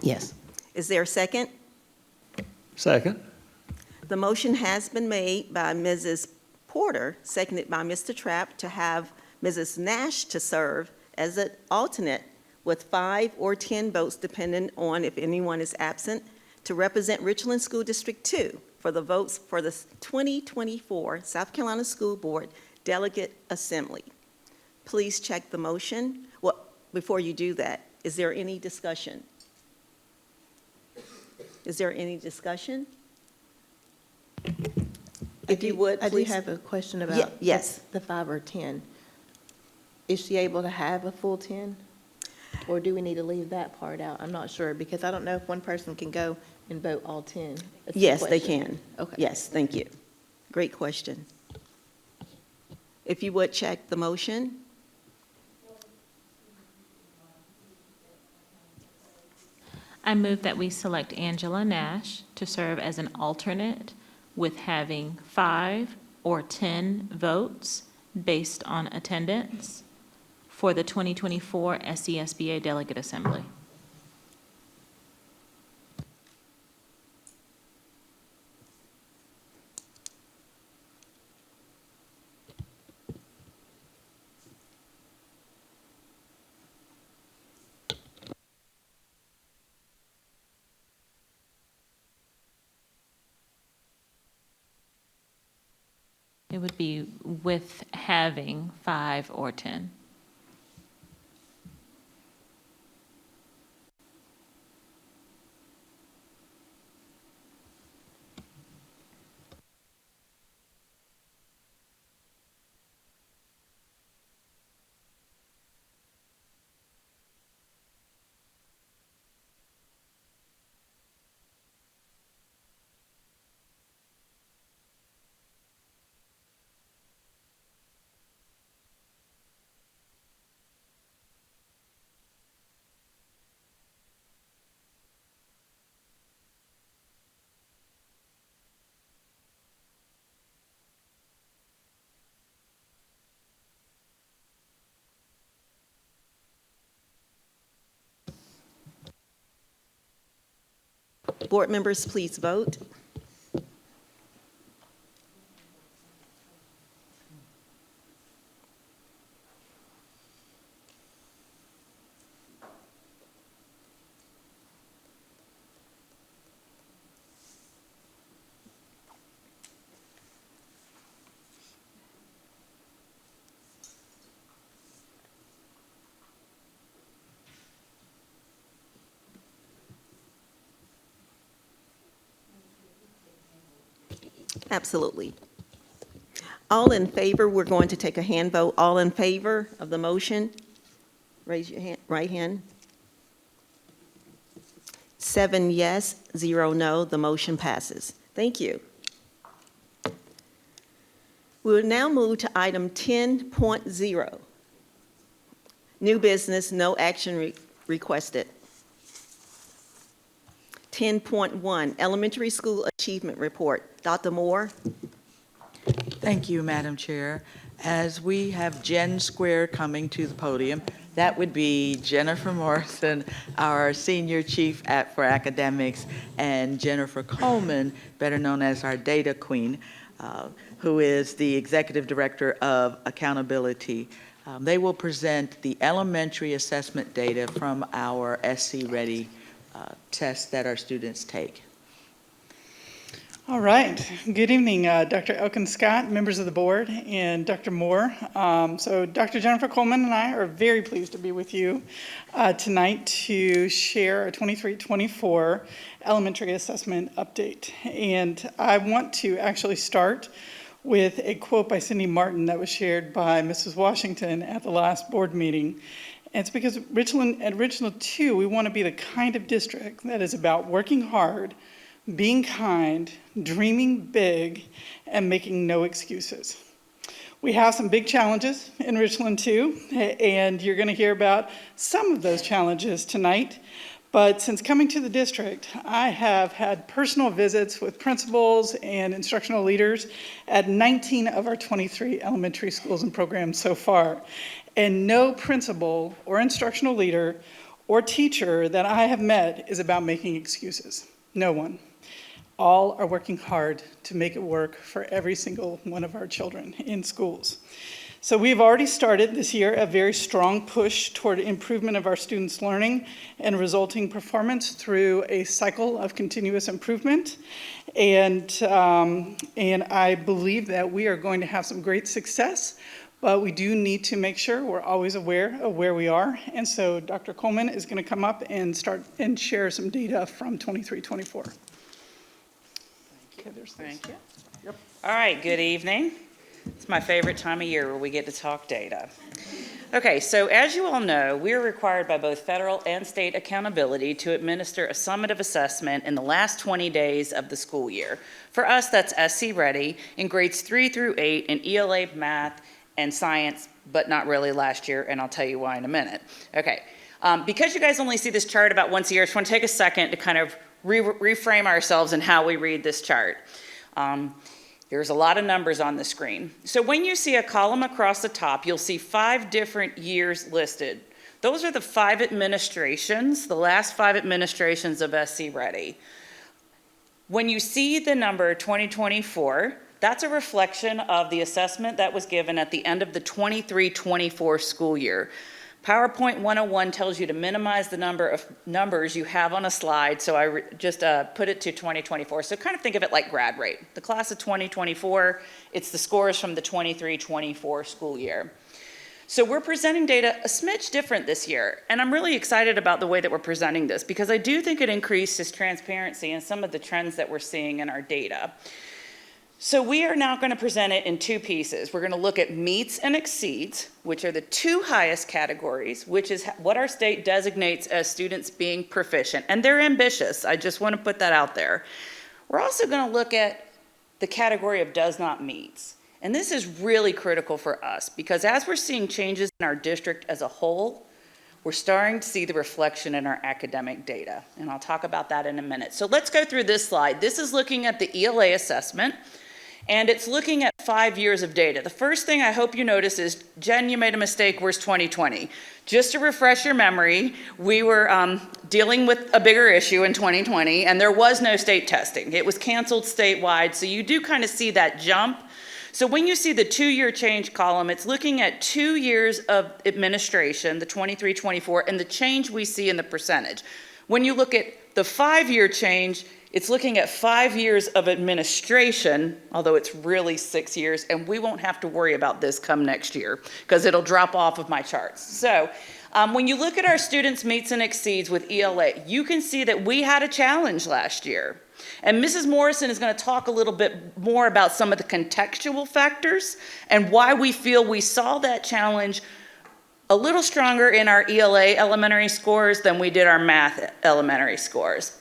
Yes. Is there a second? Second. The motion has been made by Mrs. Porter, seconded by Mr. Trapp, to have Mrs. Nash to serve as an alternate with 5 or 10 votes, depending on if anyone is absent, to represent Richland School District 2 for the votes for the 2024 South Carolina School Board Delegate Assembly. Please check the motion. Well, before you do that, is there any discussion? Is there any discussion? If you would, I do please. have a question about Yes. the 5 or 10. Is she able to have a full 10? Or do we need to leave that part out? I'm not sure, because I don't know if one person can go and vote all 10. That's the Yes, they question. can. Okay. Yes, thank you. Great question. If you would check the motion. I move that we select Angela Nash to serve as an alternate with having 5 or 10 votes based on attendance for the 2024 SCSBA Delegate Assembly. It would be with having 5 or 10. Board members, please vote. Absolutely. All in favor, we're going to take a hand vote. All in favor of the motion, raise your hand, right hand. 7 yes, 0 no, the motion passes. Thank you. We will now move to item 10.0. New business, no action requested. 10.1, Elementary School Achievement Report. Dr. Moore? Thank you, Madam Chair. As we have Jen Square coming to the podium, that would be Jennifer Morrison, our Senior Chief for Academics, and Jennifer Coleman, better known as our Data Queen, who is the Executive Director of Accountability. They will present the elementary assessment data from our SC Ready tests that our students take. All right. Good evening, Dr. Elkin Scott, members of the board, and Dr. Moore. So Dr. Jennifer Coleman and I are very pleased to be with you tonight to share our 23-24 elementary assessment update. And I want to actually start with a quote by Cindy Martin that was shared by Mrs. Washington at the last board meeting. And it's because at Richland 2, we want to be the kind of district that is about working hard, being kind, dreaming big, and making no excuses. We have some big challenges in Richland 2, and you're going to hear about some of those challenges tonight. But since coming to the district, I have had personal visits with principals and instructional leaders at 19 of our 23 elementary schools and programs so far. And no principal or instructional leader or teacher that I have met is about making excuses. No one. All are working hard to make it work for every single one of our children in schools. So we've already started this year a very strong push toward improvement of our students' learning and resulting performance through a cycle of continuous improvement. And I believe that we are going to have some great success, but we do need to make sure we're always aware of where we are. And so Dr. Coleman is going to come up and start and share some data from 23-24. Thank you. Yep. All right, good evening. It's my favorite time of year where we get to talk data. Okay, so as you all know, we are required by both federal and state accountability to administer a summative assessment in the last 20 days of the school year. For us, that's SC Ready in grades 3 through 8 in ELA, math, and science, but not really last year, and I'll tell you why in a minute. Okay, because you guys only see this chart about once a year, I just want to take a second to kind of reframe ourselves in how we read this chart. There's a lot of numbers on the screen. So when you see a column across the top, you'll see 5 different years listed. Those are the 5 administrations, the last 5 administrations of SC Ready. When you see the number 2024, that's a reflection of the assessment that was given at the end of the 23-24 school year. PowerPoint 101 tells you to minimize the number of numbers you have on a slide, so I just put it to 2024. So kind of think of it like grad rate. The class of 2024, it's the scores from the 23-24 school year. So we're presenting data a smidge different this year, and I'm really excited about the way that we're presenting this because I do think it increases transparency in some of the trends that we're seeing in our data. So we are now going to present it in 2 pieces. We're going to look at meets and exceeds, which are the 2 highest categories, which is what our state designates as students being proficient. And they're ambitious. I just want to put that out there. We're also going to look at the category of does not meets. And this is really critical for us because as we're seeing changes in our district as a whole, we're starting to see the reflection in our academic data. And I'll talk about that in a minute. So let's go through this slide. This is looking at the ELA assessment. And it's looking at 5 years of data, the first thing I hope you notice is, Jen, you made a mistake, where's 2020? Just to refresh your memory, we were dealing with a bigger issue in 2020, and there was no state testing. It was canceled statewide, so you do kind of see that jump. So when you see the 2-year change column, it's looking at 2 years of administration, the 23-24, and the change we see in the percentage. When you look at the 5-year change, it's looking at 5 years of administration, although it's really 6 years, and we won't have to worry about this come next year because it'll drop off of my charts. So when you look at our students' meets and exceeds with ELA, you can see that we had a challenge last year. And Mrs. Morrison is going to talk a little bit more about some of the contextual factors and why we feel we saw that challenge a little stronger in our ELA elementary scores than we did our math elementary scores.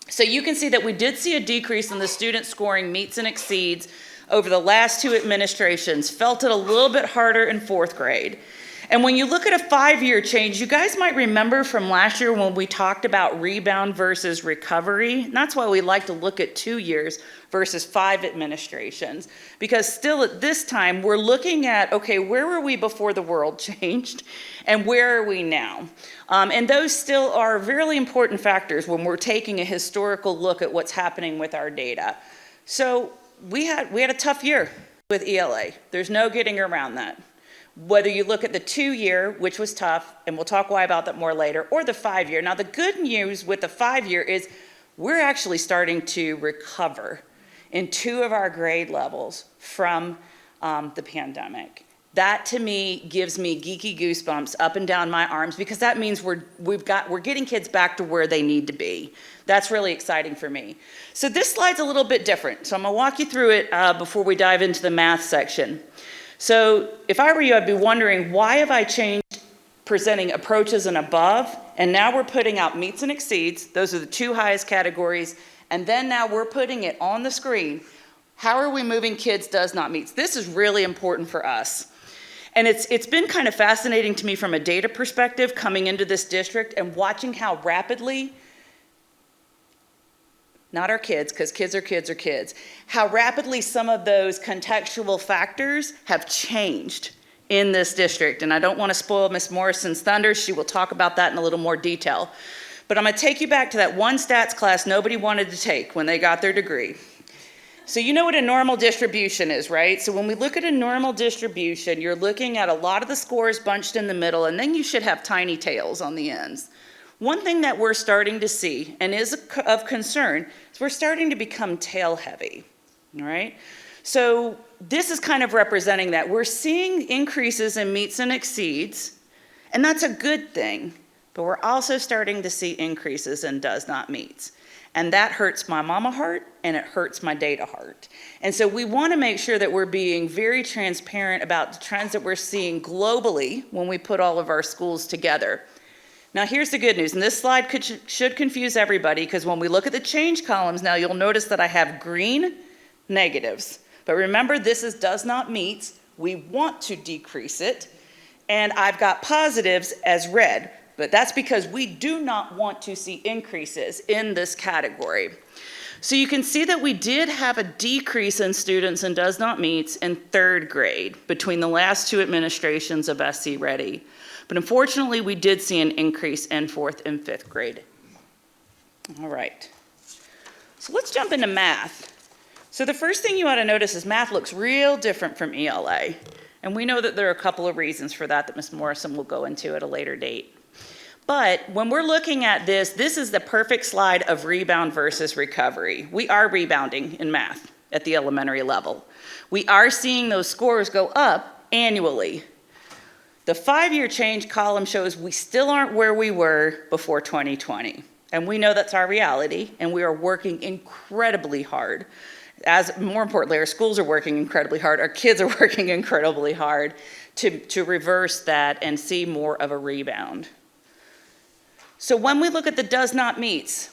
So you can see that we did see a decrease in the student scoring meets and exceeds over the last 2 administrations, felt it a little bit harder in 4th grade. And when you look at a 5-year change, you guys might remember from last year when we talked about rebound versus recovery. And that's why we like to look at 2 years versus 5 administrations. Because still at this time, we're looking at, okay, where were we before the world changed? And where are we now? And those still are really important factors when we're taking a historical look at what's happening with our data. So we had a tough year with ELA. There's no getting around that. Whether you look at the 2-year, which was tough, and we'll talk why about that more later, or the 5-year. Now, the good news with the 5-year is we're actually starting to recover in 2 of our grade levels from the pandemic. That, to me, gives me geeky goosebumps up and down my arms because that means we're getting kids back to where they need to be. That's really exciting for me. So this slide's a little bit different. So I'm going to walk you through it before we dive into the math section. So if I were you, I'd be wondering, why have I changed presenting approaches and above, and now we're putting out meets and exceeds. Those are the 2 highest categories. And then now we're putting it on the screen. How are we moving kids does not meets? This is really important for us. And it's been kind of fascinating to me from a data perspective coming into this district and watching how rapidly, not our kids, because kids are kids, how rapidly some of those contextual factors have changed in this district. And I don't want to spoil Ms. Morrison's thunder. She will talk about that in a little more detail. But I'm going to take you back to that one stats class nobody wanted to take when they got their degree. So you know what a normal distribution is, right? So when we look at a normal distribution, you're looking at a lot of the scores bunched in the middle, and then you should have tiny tails on the ends. One thing that we're starting to see, and is of concern, is we're starting to become tail heavy, all right? So this is kind of representing that. We're seeing increases in meets and exceeds, and that's a good thing, but we're also starting to see increases in does not meets. And that hurts my mama heart, and it hurts my data heart. And so we want to make sure that we're being very transparent about the trends that we're seeing globally when we put all of our schools together. Now here's the good news, and this slide should confuse everybody because when we look at the change columns now, you'll notice that I have green negatives. But remember, this is does not meets. We want to decrease it. And I've got positives as red, but that's because we do not want to see increases in this category. So you can see that we did have a decrease in students in does not meets in 3rd grade between the last 2 administrations of SC Ready. But unfortunately, we did see an increase in 4th and 5th grade. All right. So let's jump into math. So the first thing you ought to notice is math looks real different from ELA. And we know that there are a couple of reasons for that Ms. Morrison will go into at a later date. But when we're looking at this, this is the perfect slide of rebound versus recovery. We are rebounding in math at the elementary level. We are seeing those scores go up annually. The 5-year change column shows we still aren't where we were before 2020. And we know that's our reality, and we are working incredibly hard. More importantly, our schools are working incredibly hard, our kids are working incredibly hard to reverse that and see more of a rebound. So when we look at the does not meets,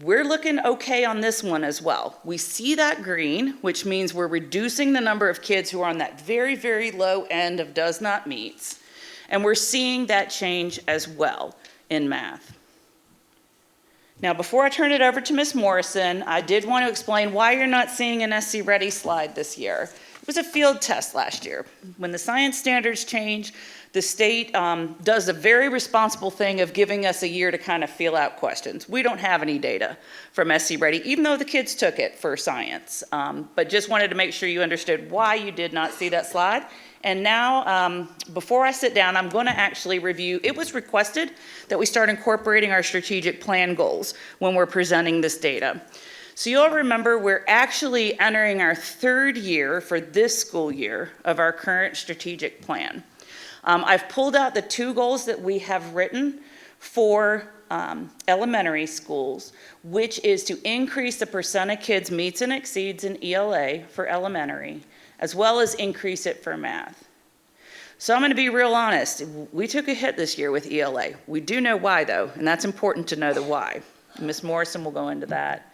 we're looking okay on this one as well. We see that green, which means we're reducing the number of kids who are on that very, very low end of does not meets. And we're seeing that change as well in math. Now, before I turn it over to Ms. Morrison, I did want to explain why you're not seeing an SC Ready slide this year. was a field test last year. When the science standards change, the state does a very responsible thing of giving us a year to kind of feel out questions. We don't have any data from SC Ready, even though the kids took it for science. But just wanted to make sure you understood why you did not see that slide. And now, before I sit down, I'm going to actually review. It was requested that we start incorporating our strategic plan goals when we're presenting this data. So you'll remember we're actually entering our third year for this school year of our current strategic plan. I've pulled out the 2 goals that we have written for elementary schools, which is to increase the percent of kids meets and exceeds in ELA for elementary, as well as increase it for math. So I'm going to be real honest. We took a hit this year with ELA. We do know why, though, and that's important to know the why. Ms. Morrison will go into that.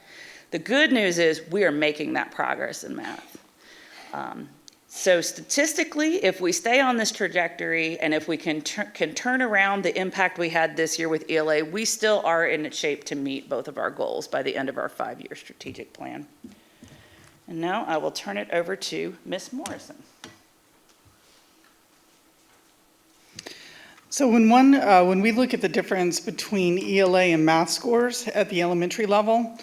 The good news is we are making that progress in math. So statistically, if we stay on this trajectory and if we can turn around the impact we had this year with ELA, we still are in shape to meet both of our goals by the end of our 5-year strategic plan. And now I will turn it over to Ms. Morrison. So when we look at the difference between ELA and math scores at the elementary level,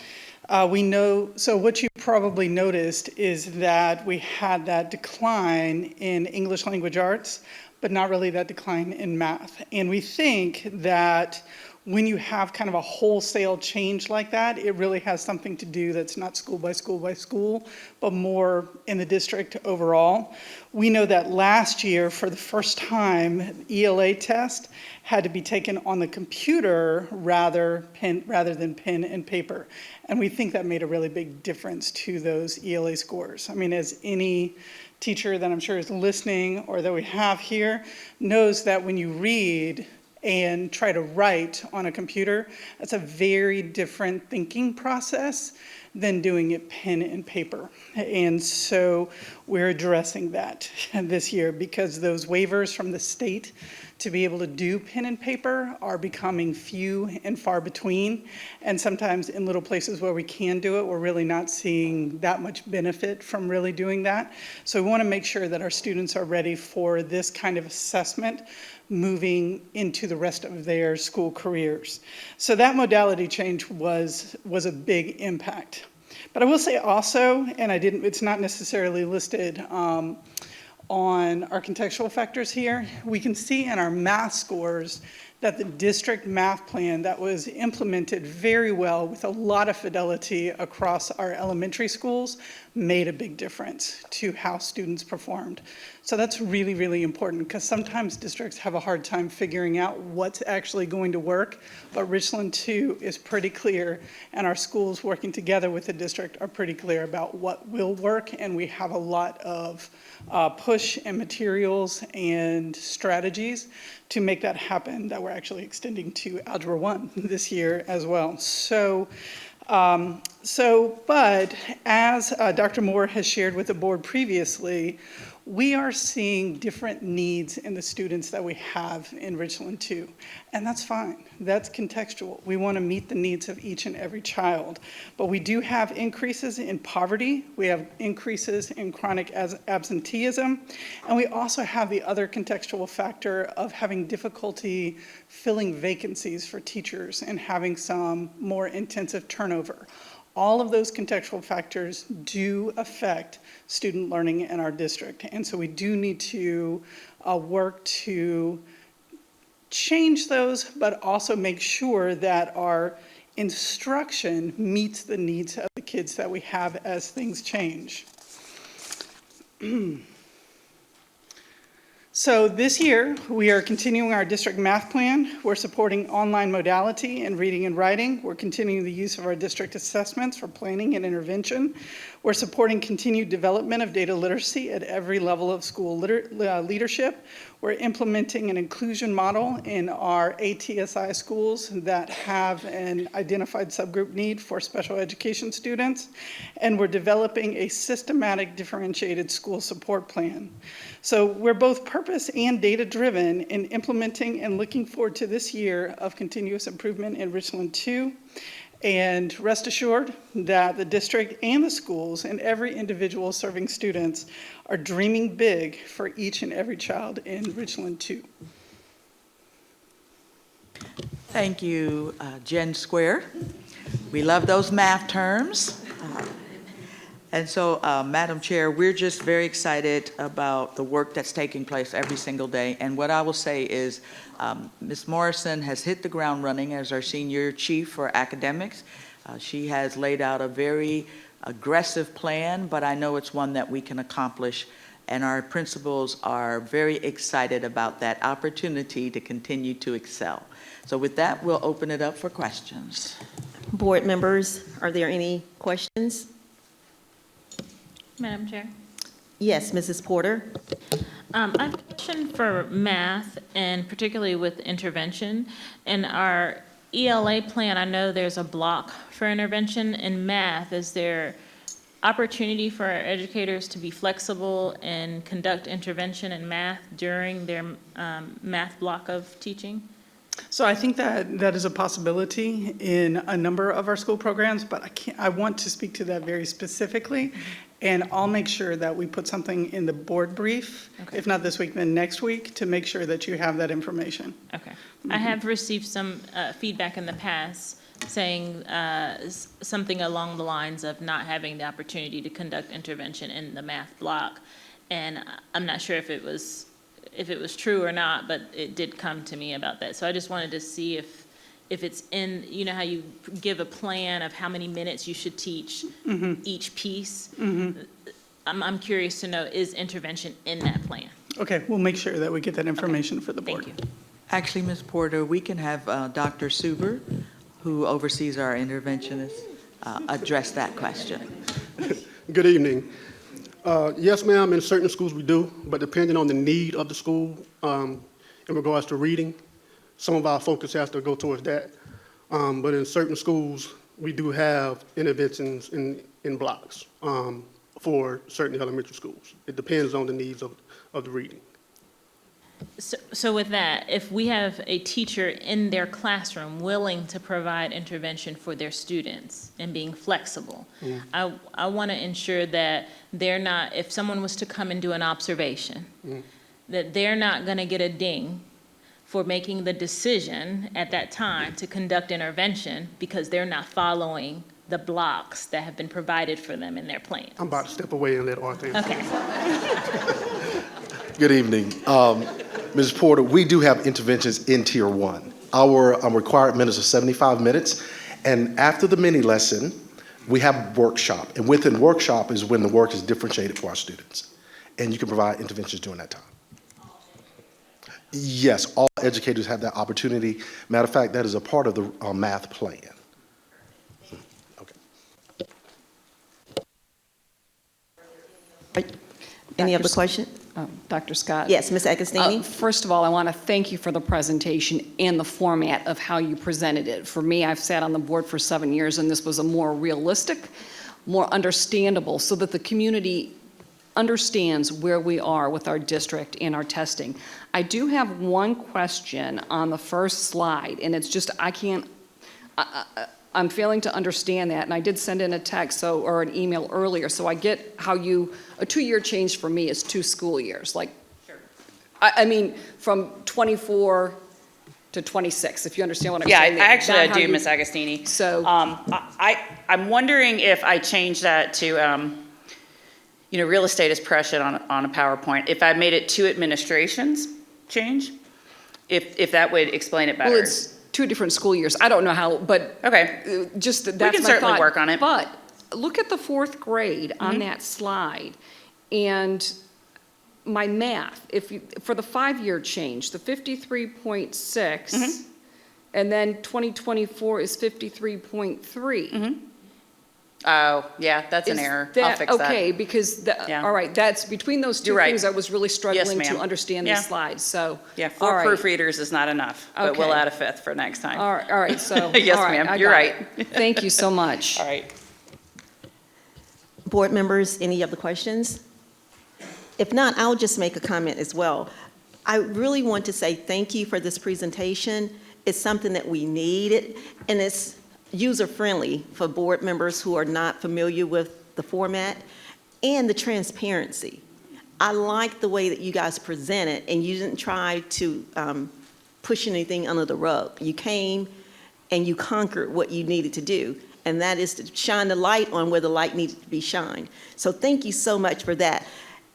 we know, so what you probably noticed is that we had that decline in English language arts, but not really that decline in math. And we think that when you have kind of a wholesale change like that, it really has something to do that's not school by school by school, but more in the district overall. We know that last year, for the first time, ELA test had to be taken on the computer rather than pen and paper. And we think that made a really big difference to those ELA scores. I mean, as any teacher that I'm sure is listening or that we have here knows that when you read and try to write on a computer, that's a very different thinking process than doing it pen and paper. And so we're addressing that this year because those waivers from the state to be able to do pen and paper are becoming few and far between. And sometimes in little places where we can do it, we're really not seeing that much benefit from really doing that. So we want to make sure that our students are ready for this kind of assessment moving into the rest of their school careers. So that modality change was a big impact. But I will say also, and it's not necessarily listed on our contextual factors here, we can see in our math scores that the district math plan that was implemented very well with a lot of fidelity across our elementary schools made a big difference to how students performed. So that's really, really important because sometimes districts have a hard time figuring out what's actually going to work, but Richland 2 is pretty clear, and our schools working together with the district are pretty clear about what will work, and we have a lot of push and materials and strategies to make that happen that we're actually extending to Algebra 1 this year as well. But as Dr. Moore has shared with the board previously, we are seeing different needs in the students that we have in Richland 2, and that's fine. That's contextual. We want to meet the needs of each and every child, but we do have increases in poverty. We have increases in chronic absenteeism, and we also have the other contextual factor of having difficulty filling vacancies for teachers and having some more intensive turnover. All of those contextual factors do affect student learning in our district. And so we do need to work to change those, but also make sure that our instruction meets the needs of the kids that we have as things change. So this year, we are continuing our district math plan. We're supporting online modality in reading and writing. We're continuing the use of our district assessments for planning and intervention. We're supporting continued development of data literacy at every level of school leadership. We're implementing an inclusion model in our ATSI schools that have an identified subgroup need for special education students. And we're developing a systematic differentiated school support plan. So we're both purpose and data driven in implementing and looking forward to this year of continuous improvement in Richland 2. And rest assured that the district and the schools and every individual serving students are dreaming big for each and every child in Richland 2. Thank you, Jen Square. We love those math terms. And so, Madam Chair, we're just very excited about the work that's taking place every single day. And what I will say is, Ms. Morrison has hit the ground running as our senior chief for academics. She has laid out a very aggressive plan, but I know it's one that we can accomplish. And our principals are very excited about that opportunity to continue to excel. So with that, we'll open it up for questions. Board members, are there any questions? Madam Chair. Yes, Mrs. Porter. I have a question for math, and particularly with intervention. In our ELA plan, I know there's a block for intervention. In math, is there opportunity for our educators to be flexible and conduct intervention in math during their math block of teaching? So I think that is a possibility in a number of our school programs, but I want to speak to that very specifically. And I'll make sure that we put something in the board brief, if not this week, then next week, to make sure that you have that information. Okay. I have received some feedback in the past saying something along the lines of not having the opportunity to conduct intervention in the math block. And I'm not sure if it was true or not, but it did come to me about that. So I just wanted to see if it's in, you know how you give a plan of how many minutes you should teach each piece? I'm curious to know, is intervention in that plan? Okay, we'll make sure that we get that information for the board. Thank you. Actually, Ms. Porter, we can have Dr. Suber, who oversees our interventionists, address that question. Good evening. Yes, ma'am, in certain schools we do, but depending on the need of the school in regards to reading, some of our focus has to go towards that. But in certain schools, we do have interventions in blocks for certain elementary schools. It depends on the needs of the reading. So with that, if we have a teacher in their classroom willing to provide intervention for their students and being flexible, I want to ensure that they're not, if someone was to come and do an observation, that they're not going to get a ding for making the decision at that time to conduct intervention because they're not following the blocks that have been provided for them in their plan. I'm about to step away and let Arthur answer. Okay. Good evening. Ms. Porter, we do have interventions in Tier 1. Our required minutes are 75 minutes, and after the mini lesson, we have workshop, and within workshop is when the work is differentiated for our students, and you can provide interventions during that time. Yes, all educators have that opportunity. Matter of fact, that is a part of the math plan. Okay. Any other question? Dr. Scott? Yes, Ms. Agostini? First of all, I want to thank you for the presentation and the format of how you presented it. For me, I've sat on the board for 7 years, and this was a more realistic, more understandable, so that the community understands where we are with our district and our testing. I do have one question on the first slide, and it's just, I'm failing to understand that, and I did send in a text or an email earlier, so I get how a 2-year change for me is 2 school years. Like, sure. I mean, from 24 to 26, if you understand what I'm saying. Yeah, actually I do, Ms. Agostini. So. I'm wondering if I change that to, real estate is precious on a PowerPoint. If I made it 2 administrations change, if that would explain it better. Well, it's 2 different school years. I don't know how, but okay, just that's we can my certainly thought. work on it. But look at the 4th grade on that slide, and my math. For the 5-year change, the 53.6, and then 2024 is 53.3. Oh, yeah, that's an error. I'll fix that. Okay, because, all right, that's between those 2 things, I was really struggling to understand these slides, so. Yeah, 4 proofreaders is not enough, but we'll add a 5th for next time. All right, so. Yes, all right, ma'am, you're right. Thank you so much. All right. Board members, any other questions? If not, I'll just make a comment as well. I really want to say thank you for this presentation. It's something that we needed, and it's user-friendly for board members who are not familiar with the format, and the transparency. I like the way that you guys presented, and you didn't try to push anything under the rug. You came and you conquered what you needed to do, and that is to shine the light on where the light needed to be shined. So thank you so much for that.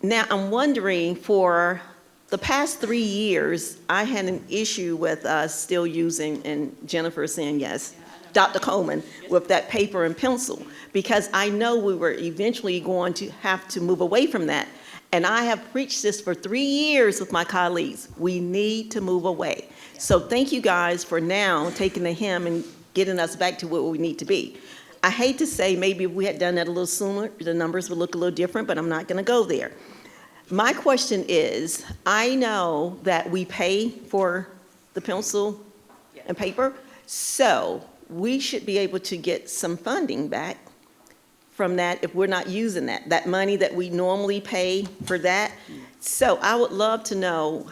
Now, I'm wondering, for the past 3 years, I had an issue with us still using, and Jennifer saying yes, Dr. Coleman, with that paper and pencil, because I know we were eventually going to have to move away from that. And I have preached this for 3 years with my colleagues. We need to move away. So thank you guys for now taking the hymn and getting us back to where we need to be. I hate to say maybe if we had done that a little sooner, the numbers would look a little different, but I'm not going to go there. My question is, I know that we pay for the pencil and paper, so we should be able to get some funding back from that if we're not using that money that we normally pay for that. So I would love to know,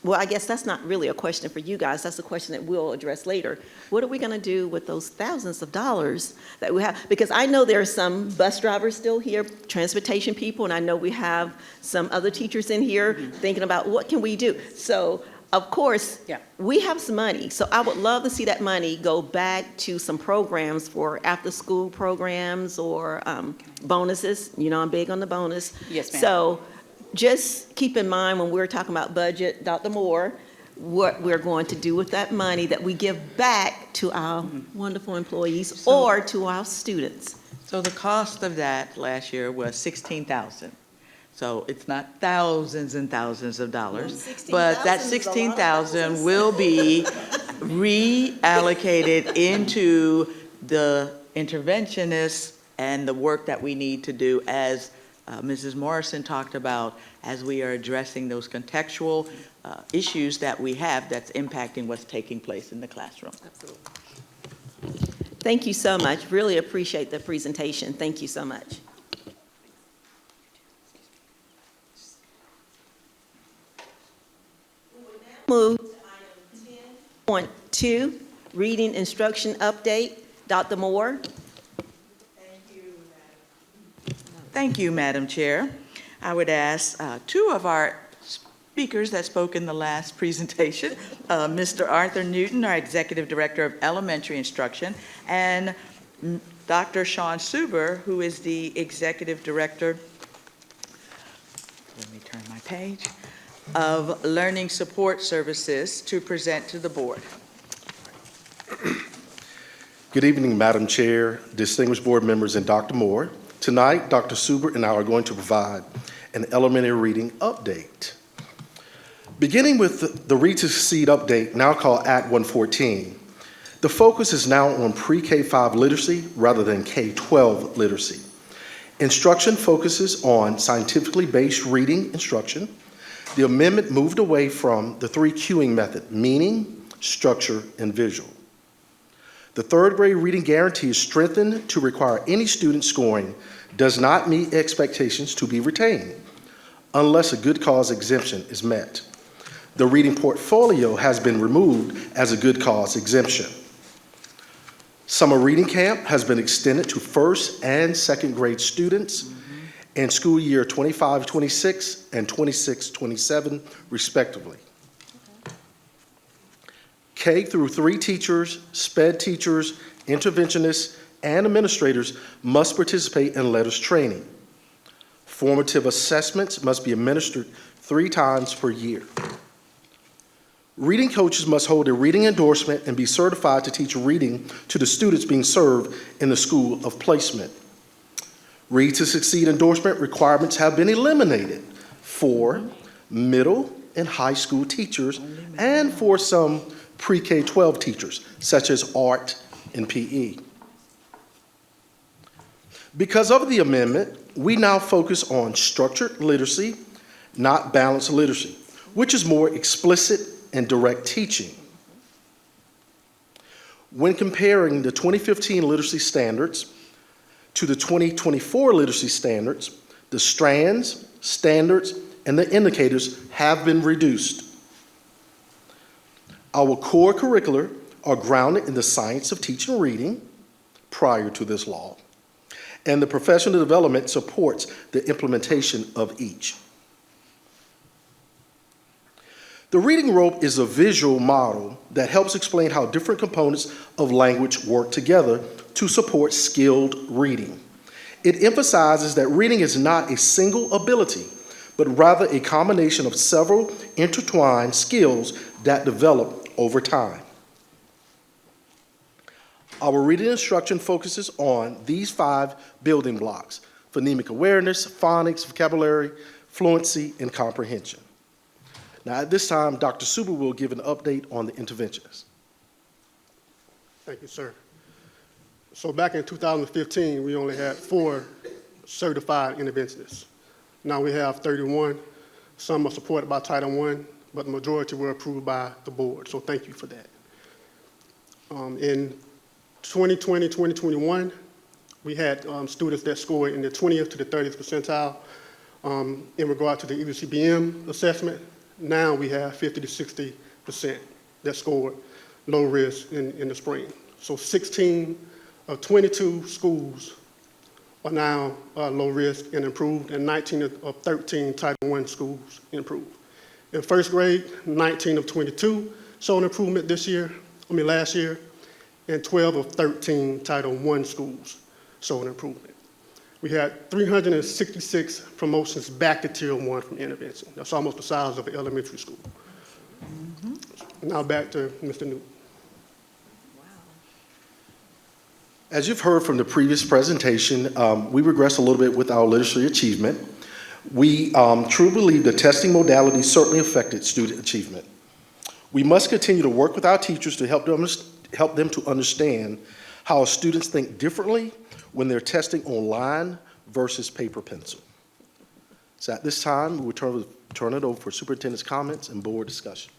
well, I guess that's not really a question for you guys, that's a question that we'll address later. What are we gonna do with those thousands of dollars that we have? Because I know there are some bus drivers still here, transportation people, and I know we have some other teachers in here thinking about what can we do? So, of course, we have some money, so I would love to see that money go back to some programs for after-school programs or bonuses. You know, I'm big on the bonus. Yes, ma'am. So just keep in mind when we're talking about budget, Dr. Moore, what we're going to do with that money that we give back to our wonderful employees or to our students. So the cost of that last year was $16,000. So it's not thousands and thousands of dollars, but that $16,000 will be reallocated into the interventionists and the work that we need to do, as Mrs. Morrison talked about, as we are addressing those contextual issues that we have that's impacting what's taking place in the classroom. Absolutely. Thank you so much. Really appreciate the presentation. Thank you so much. Move to item 10.2, reading instruction update. Dr. Moore. Thank you, Madam Chair. I would ask two of our speakers that spoke in the last presentation, Mr. Arthur Newton, our Executive Director of Elementary Instruction, and Dr. Sean Suber, who is the Executive Director, let me turn my page, of Learning Support Services, to present to the board. Good evening, Madam Chair, distinguished board members, and Dr. Moore. Tonight, Dr. Suber and I are going to provide an elementary reading update. Beginning with the Read to Succeed update, now called Act 114, the focus is now on pre-K-5 literacy rather than K-12 literacy. Instruction focuses on scientifically based reading instruction. The amendment moved away from the 3 cueing method, meaning, structure, and visual. The third grade reading guarantee is strengthened to require any student scoring does not meet expectations to be retained unless a good cause exemption is met. The reading portfolio has been removed as a good cause exemption. Summer reading camp has been extended to first and second grade students in school year 25-26 and 26-27 respectively. K through 3 teachers, SPED teachers, interventionists, and administrators must participate in LETRS training. Formative assessments must be administered 3 times per year. Reading coaches must hold a reading endorsement and be certified to teach reading to the students being served in the school of placement. Read to Succeed endorsement requirements have been eliminated for middle and high school teachers and for some pre-K-12 teachers, such as art and PE. Because of the amendment, we now focus on structured literacy, not balanced literacy, which is more explicit and direct teaching. When comparing the 2015 literacy standards to the 2024 literacy standards, the strands, standards, and the indicators have been reduced. Our core curricular are grounded in the science of teaching and reading prior to this law, and the professional development supports the implementation of each. The reading rope is a visual model that helps explain how different components of language work together to support skilled reading. It emphasizes that reading is not a single ability, but rather a combination of several intertwined skills that develop over time. Our reading instruction focuses on these 5 building blocks: phonemic awareness, phonics, vocabulary, fluency, and comprehension. Now, at this time, Dr. Suber will give an update on the interventions. Thank you, sir. So back in 2015, we only had 4 certified interventionists. Now we have 31. Some are supported by Title I, but the majority were approved by the board, so thank you for that. In 2020, 2021, we had students that scored in the 20th to the 30th percentile in regard to the EBCBM assessment. Now we have 50 to 60% that scored low risk in the spring. So 16 of 22 schools are now low risk and improved, and 19 of 13 Title I schools improved. In first grade, 19 of 22 showed improvement last year, and 12 of 13 Title I schools showed improvement. We had 366 promotions back to Tier 1 from intervention. That's almost the size of an elementary school. Now back to Mr. Newton. As you've heard from the previous presentation, we regressed a little bit with our literacy achievement. We truly believe the testing modality certainly affected student achievement. We must continue to work with our teachers to help them to understand how students think differently when they're testing online versus paper pencil. So at this time, we will turn it over for superintendent's comments and board discussion.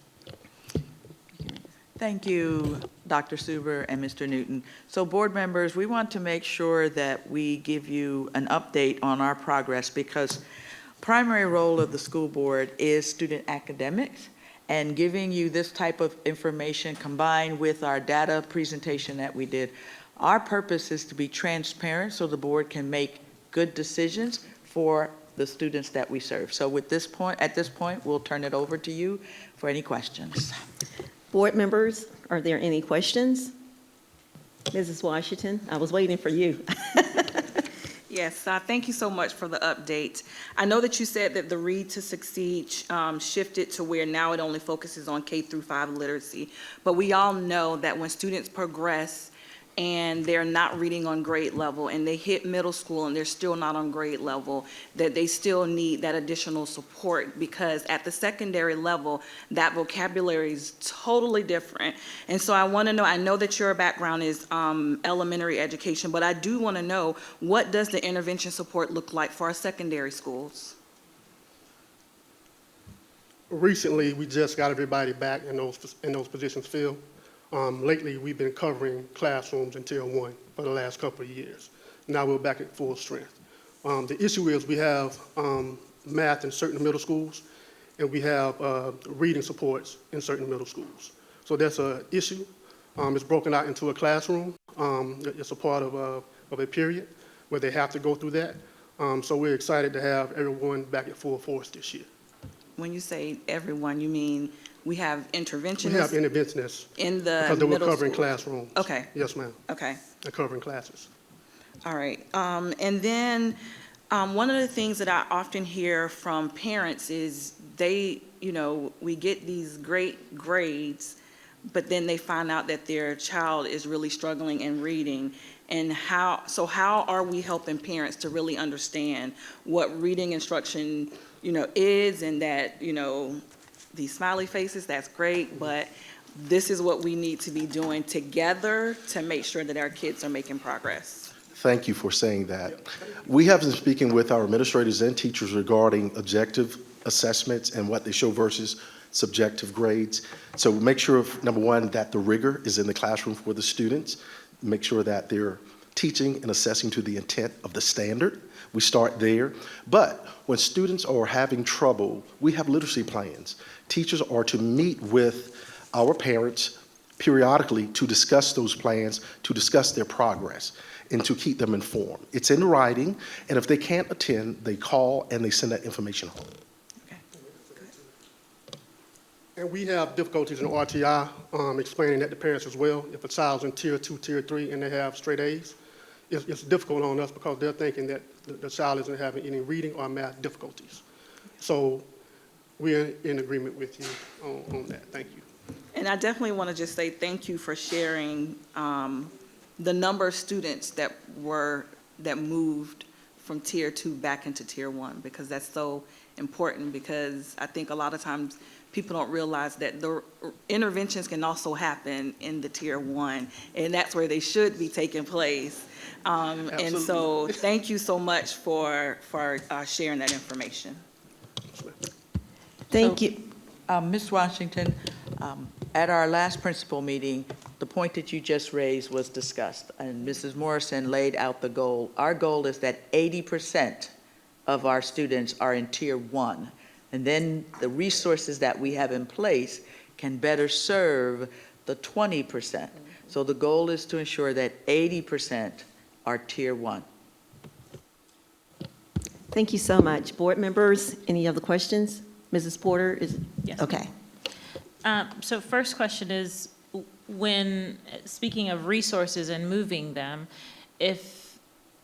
Thank you, Dr. Suber and Mr. Newton. So board members, we want to make sure that we give you an update on our progress, because primary role of the school board is student academics, and giving you this type of information combined with our data presentation that we did. Our purpose is to be transparent so the board can make good decisions for the students that we serve. So at this point, we'll turn it over to you for any questions. Board members, are there any questions? Mrs. Washington, I was waiting for you. Yes, thank you so much for the update. I know that you said that the Read to Succeed shifted to where now it only focuses on K-5 literacy, but we all know that when students progress and they're not reading on grade level and they hit middle school and they're still not on grade level, that they still need that additional support, because at the secondary level, that vocabulary is totally different. And so I want to know, I know that your background is elementary education, but I do want to know, what does the intervention support look like for our secondary schools? Recently, we just got everybody back in those positions filled. Lately, we've been covering classrooms in Tier 1 for the last couple of years. Now we're back at full strength. The issue is we have math in certain middle schools, and we have reading supports in certain middle schools. So that's an issue. It's broken out into a classroom. It's a part of a period where they have to go through that. So we're excited to have everyone back at full force this year. When you say everyone, you mean we have interventionists? We have interventionists. In the because they were covering school. classrooms. Okay. Yes, ma'am. Okay. They're covering classes. All right. And then one of the things that I often hear from parents is we get these great grades, but then they find out that their child is really struggling in reading. And how are we helping parents to really understand what reading instruction, is, and that, these smiley faces, that's great, but this is what we need to be doing together to make sure that our kids are making progress. Thank you for saying that. We have been speaking with our administrators and teachers regarding objective assessments and what they show versus subjective grades. So make sure, number one, that the rigor is in the classroom for the students. Make sure that they're teaching and assessing to the intent of the standard. We start there. But when students are having trouble, we have literacy plans. Teachers are to meet with our parents periodically to discuss those plans, to discuss their progress, and to keep them informed. It's in writing, and if they can't attend, they call and they send that information home. And we have difficulties in RTI explaining that to parents as well. If a child's in tier 2, tier 3, and they have straight A's, it's difficult on us because they're thinking that the child isn't having any reading or math difficulties. So we're in agreement with you on that. Thank you. And I definitely want to just say thank you for sharing the number of students that moved from tier 2 back into tier 1, because that's so important, because I think a lot of times people don't realize that the interventions can also happen in the tier 1, and that's where they should be taking place. And so thank you so much for sharing that information. Thank you. Ms. Washington, at our last principal meeting, the point that you just raised was discussed, and Mrs. Morrison laid out the goal. Our goal is that 80% of our students are in tier 1. And then the resources that we have in place can better serve the 20%. So the goal is to ensure that 80% are tier 1. Thank you so much. Board members, any other questions? Mrs. Porter is, Yes. okay. So first question is, when, speaking of resources and moving them, if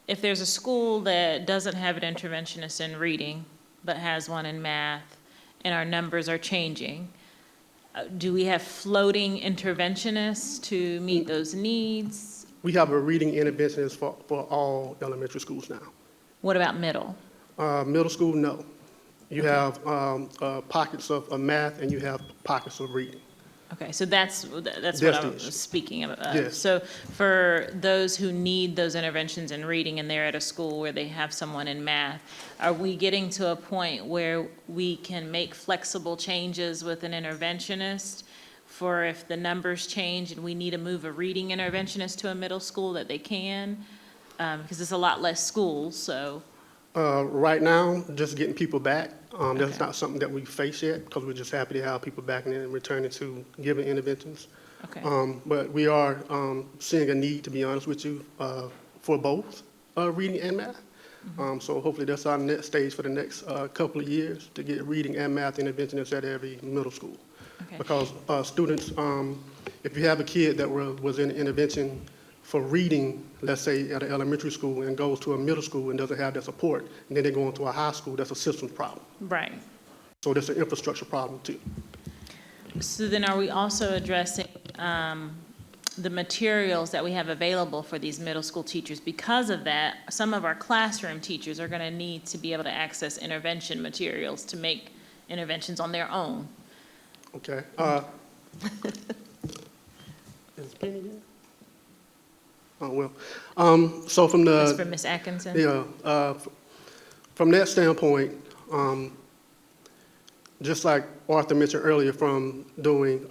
there's a school that doesn't have an interventionist in reading, but has one in math, and our numbers are changing, do we have floating interventionists to meet those needs? We have a reading interventionist for all elementary schools now. What about middle? Middle school, no. You have pockets of math and you have pockets of reading. Okay, so that's what I was speaking of. Yes. So for those who need those interventions in reading and they're at a school where they have someone in math, are we getting to a point where we can make flexible changes with an interventionist for if the numbers change and we need to move a reading interventionist to a middle school that they can? Because it's a lot less schools, so. Right now, just getting people back, that's not something that we face yet because we're just happy to have people back and returning to giving interventions. Okay. But we are seeing a need, to be honest with you, for both reading and math. So hopefully that's our next stage for the next couple of years, to get reading and math interventionists at every middle school. Okay. Because students, if you have a kid that was in intervention for reading, let's say at an elementary school, and goes to a middle school and doesn't have that support, and then they go into a high school, that's a systems problem. Right. So that's an infrastructure problem too. So then are we also addressing the materials that we have available for these middle school teachers? Because of that, some of our classroom teachers are going to need to be able to access intervention materials to make interventions on their own. Okay. Is Penny here? Oh, well. So from the... That's for Ms. Atkinson? Yeah. From that standpoint, just like Arthur mentioned earlier, from doing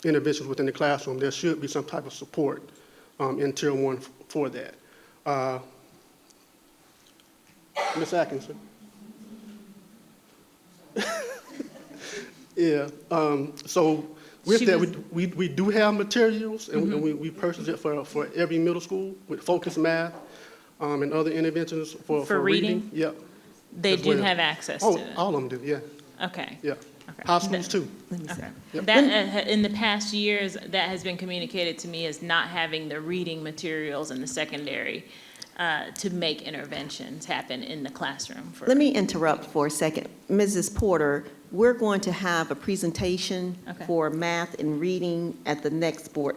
interventions within the classroom, there should be some type of support in Tier 1 for that. Ms. Atkinson? Yeah. So with that, we do have materials, and we purchase it for every middle school with focused math and other interventions for reading. Yep. They do have access to it? All of them do, yeah. Okay. Yeah. Okay. High schools too. Okay. Yep. That, in the past years, that has been communicated to me as not having the reading materials in the secondary to make interventions happen in the classroom. Let me interrupt for a second. Mrs. Porter, we're going to have a presentation for math and reading at the next board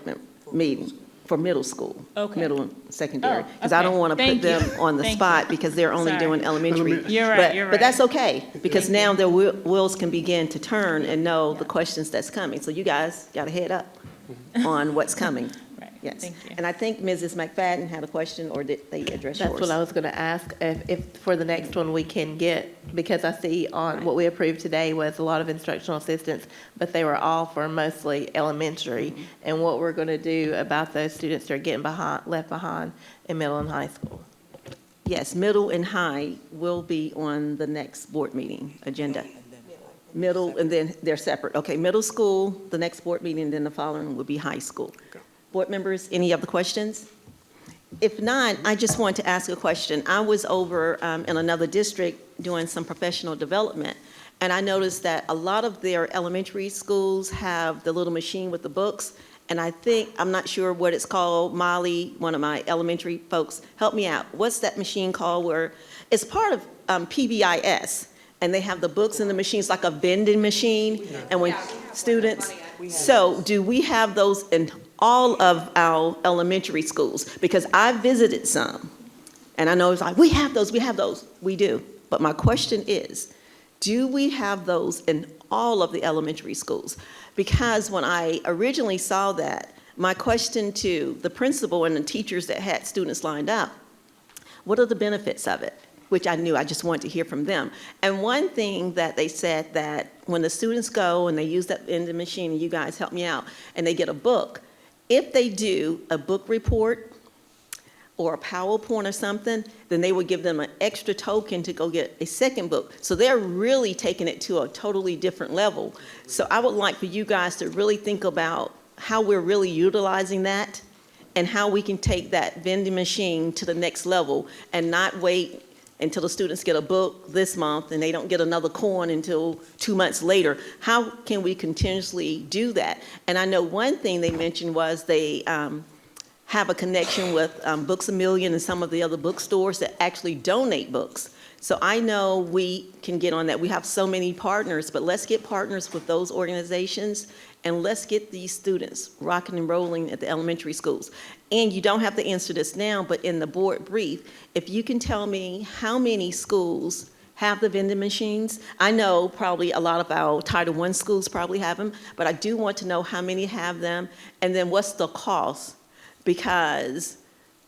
meeting for middle school, middle and secondary. Because I don't want to put them on the spot because they're only doing elementary. You're right. But that's okay, because now their wheels can begin to turn and know the questions that's coming. So you guys got to head up on what's coming. Yes. Thank you. And I think Mrs. McFadden had a question, or did they address yours? That's what I was going to ask, if for the next one we can get, because I see on what we approved today was a lot of instructional assistants, but they were all for mostly elementary, and what we're going to do about those students that are getting left behind in middle and high school. Yes, middle and high will be on the next board meeting agenda. Middle, and then they're separate. Okay, middle school, the next board meeting, and then the following would be high school. Board members, any other questions? If not, I just want to ask a question. I was over in another district doing some professional development, and I noticed that a lot of their elementary schools have the little machine with the books, and I think, I'm not sure what it's called. Molly, one of my elementary folks, help me out. What's that machine called where, it's part of PBIS, and they have the books in the machines like a vending machine, and when students, so do we have those in all of our elementary schools? Because I visited some, and I know it's like, we have those, we do. But my question is, do we have those in all of the elementary schools? Because when I originally saw that, my question to the principal and the teachers that had students lined up, what are the benefits of it? Which I knew, I just wanted to hear from them. And one thing that they said that when the students go and they use that vending machine, and you guys help me out, and they get a book, if they do a book report or a PowerPoint or something, then they would give them an extra token to go get a second book. So they're really taking it to a totally different level. So I would like for you guys to really think about how we're really utilizing that and how we can take that vending machine to the next level and not wait until the students get a book this month and they don't get another coin until 2 months later. How can we continuously do that? And I know one thing they mentioned was they have a connection with Books A Million and some of the other bookstores that actually donate books. So I know we can get on that. We have so many partners, but let's get partners with those organizations and let's get these students rocking and rolling at the elementary schools. And you don't have to answer this now, but in the board brief, if you can tell me how many schools have the vending machines. I know probably a lot of our Title I schools probably have them, but I do want to know how many have them, and then what's the cost? Because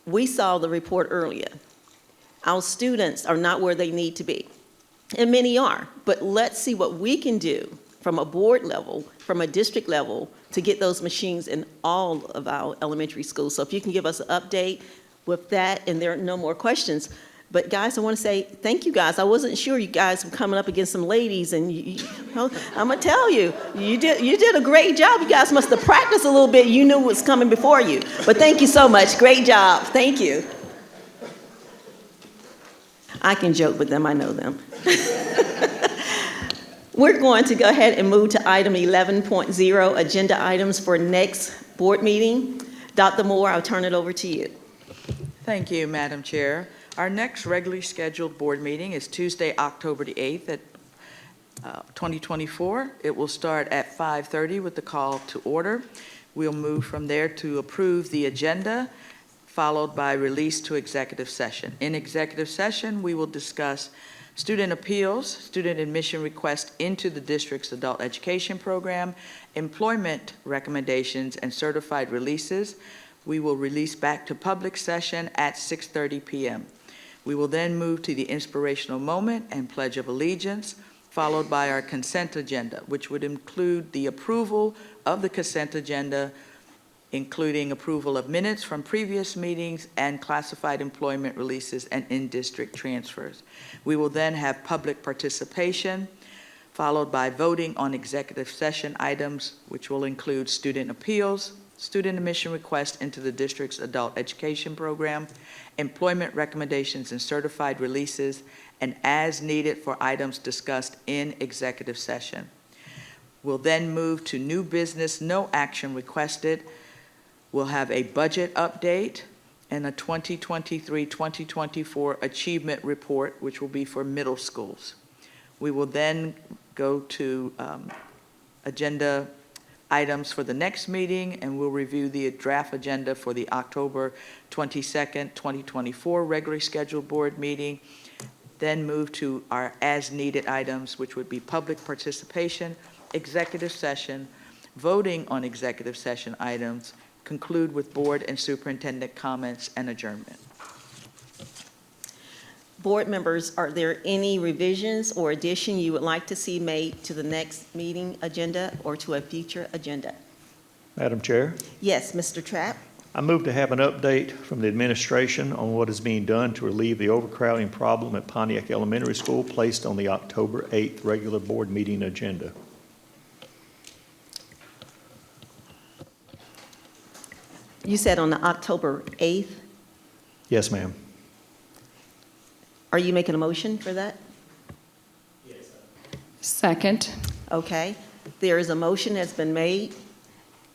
we saw the report earlier. Our students are not where they need to be, and many are, but let's see what we can do from a board level, from a district level, to get those machines in all of our elementary schools. So if you can give us an update with that, and there are no more questions. But guys, I want to say thank you guys. I wasn't sure you guys were coming up against some ladies, and I'm gonna tell you, you did a great job. You guys must have practiced a little bit. You knew what was coming before you. But thank you so much. Great job. Thank you. I can joke with them. I know them. We're going to go ahead and move to item 11.0, agenda items for next board meeting. Dr. Moore, I'll turn it over to you. Thank you, Madam Chair. Our next regularly scheduled board meeting is Tuesday, October the 8th at 2024. It will start at 5:30 with the call to order. We'll move from there to approve the agenda, followed by release to executive session. In executive session, we will discuss student appeals, student admission requests into the district's adult education program, employment recommendations, and certified releases. We will release back to public session at 6:30 p.m. We will then move to the inspirational moment and Pledge of Allegiance, followed by our consent agenda, which would include the approval of the consent agenda, including approval of minutes from previous meetings and classified employment releases and in-district transfers. We will then have public participation, followed by voting on executive session items, which will include student appeals, student admission requests into the district's adult education program, employment recommendations and certified releases, and as needed for items discussed in executive session. We'll then move to new business, no action requested. We'll have a budget update and a 2023-2024 achievement report, which will be for middle schools. We will then go to agenda items for the next meeting, and we'll review the draft agenda for the October 22nd, 2024 regularly scheduled board meeting, then move to our as-needed items, which would be public participation, executive session, voting on executive session items, conclude with board and superintendent comments, and adjournment. Board members, are there any revisions or addition you would like to see made to the next meeting agenda or to a future agenda? Madam Chair, Yes, Mr. Trapp? I move to have an update from the administration on what is being done to relieve the overcrowding problem at Pontiac Elementary School placed on the October 8th regular board meeting agenda. You said on the October 8th. Yes, ma'am. Are you making a motion for that? Second. Okay. There is a motion that's been made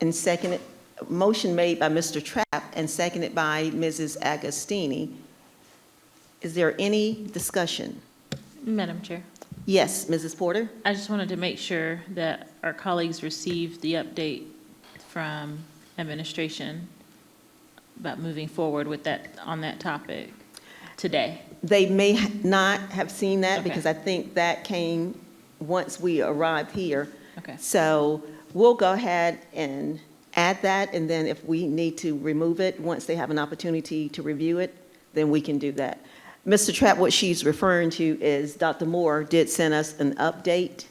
and seconded, motion made by Mr. Trapp and seconded by Mrs. Agostini. Is there any discussion? Madam Chair, Yes, Mrs. Porter? I just wanted to make sure that our colleagues received the update from administration about moving forward with that, on that topic today. They may not have seen that Okay. because I think that came once we arrived here. Okay. So we'll go ahead and add that, and then if we need to remove it, once they have an opportunity to review it, then we can do that. Mr. Trapp, what she's referring to is Dr. Moore did send us an update,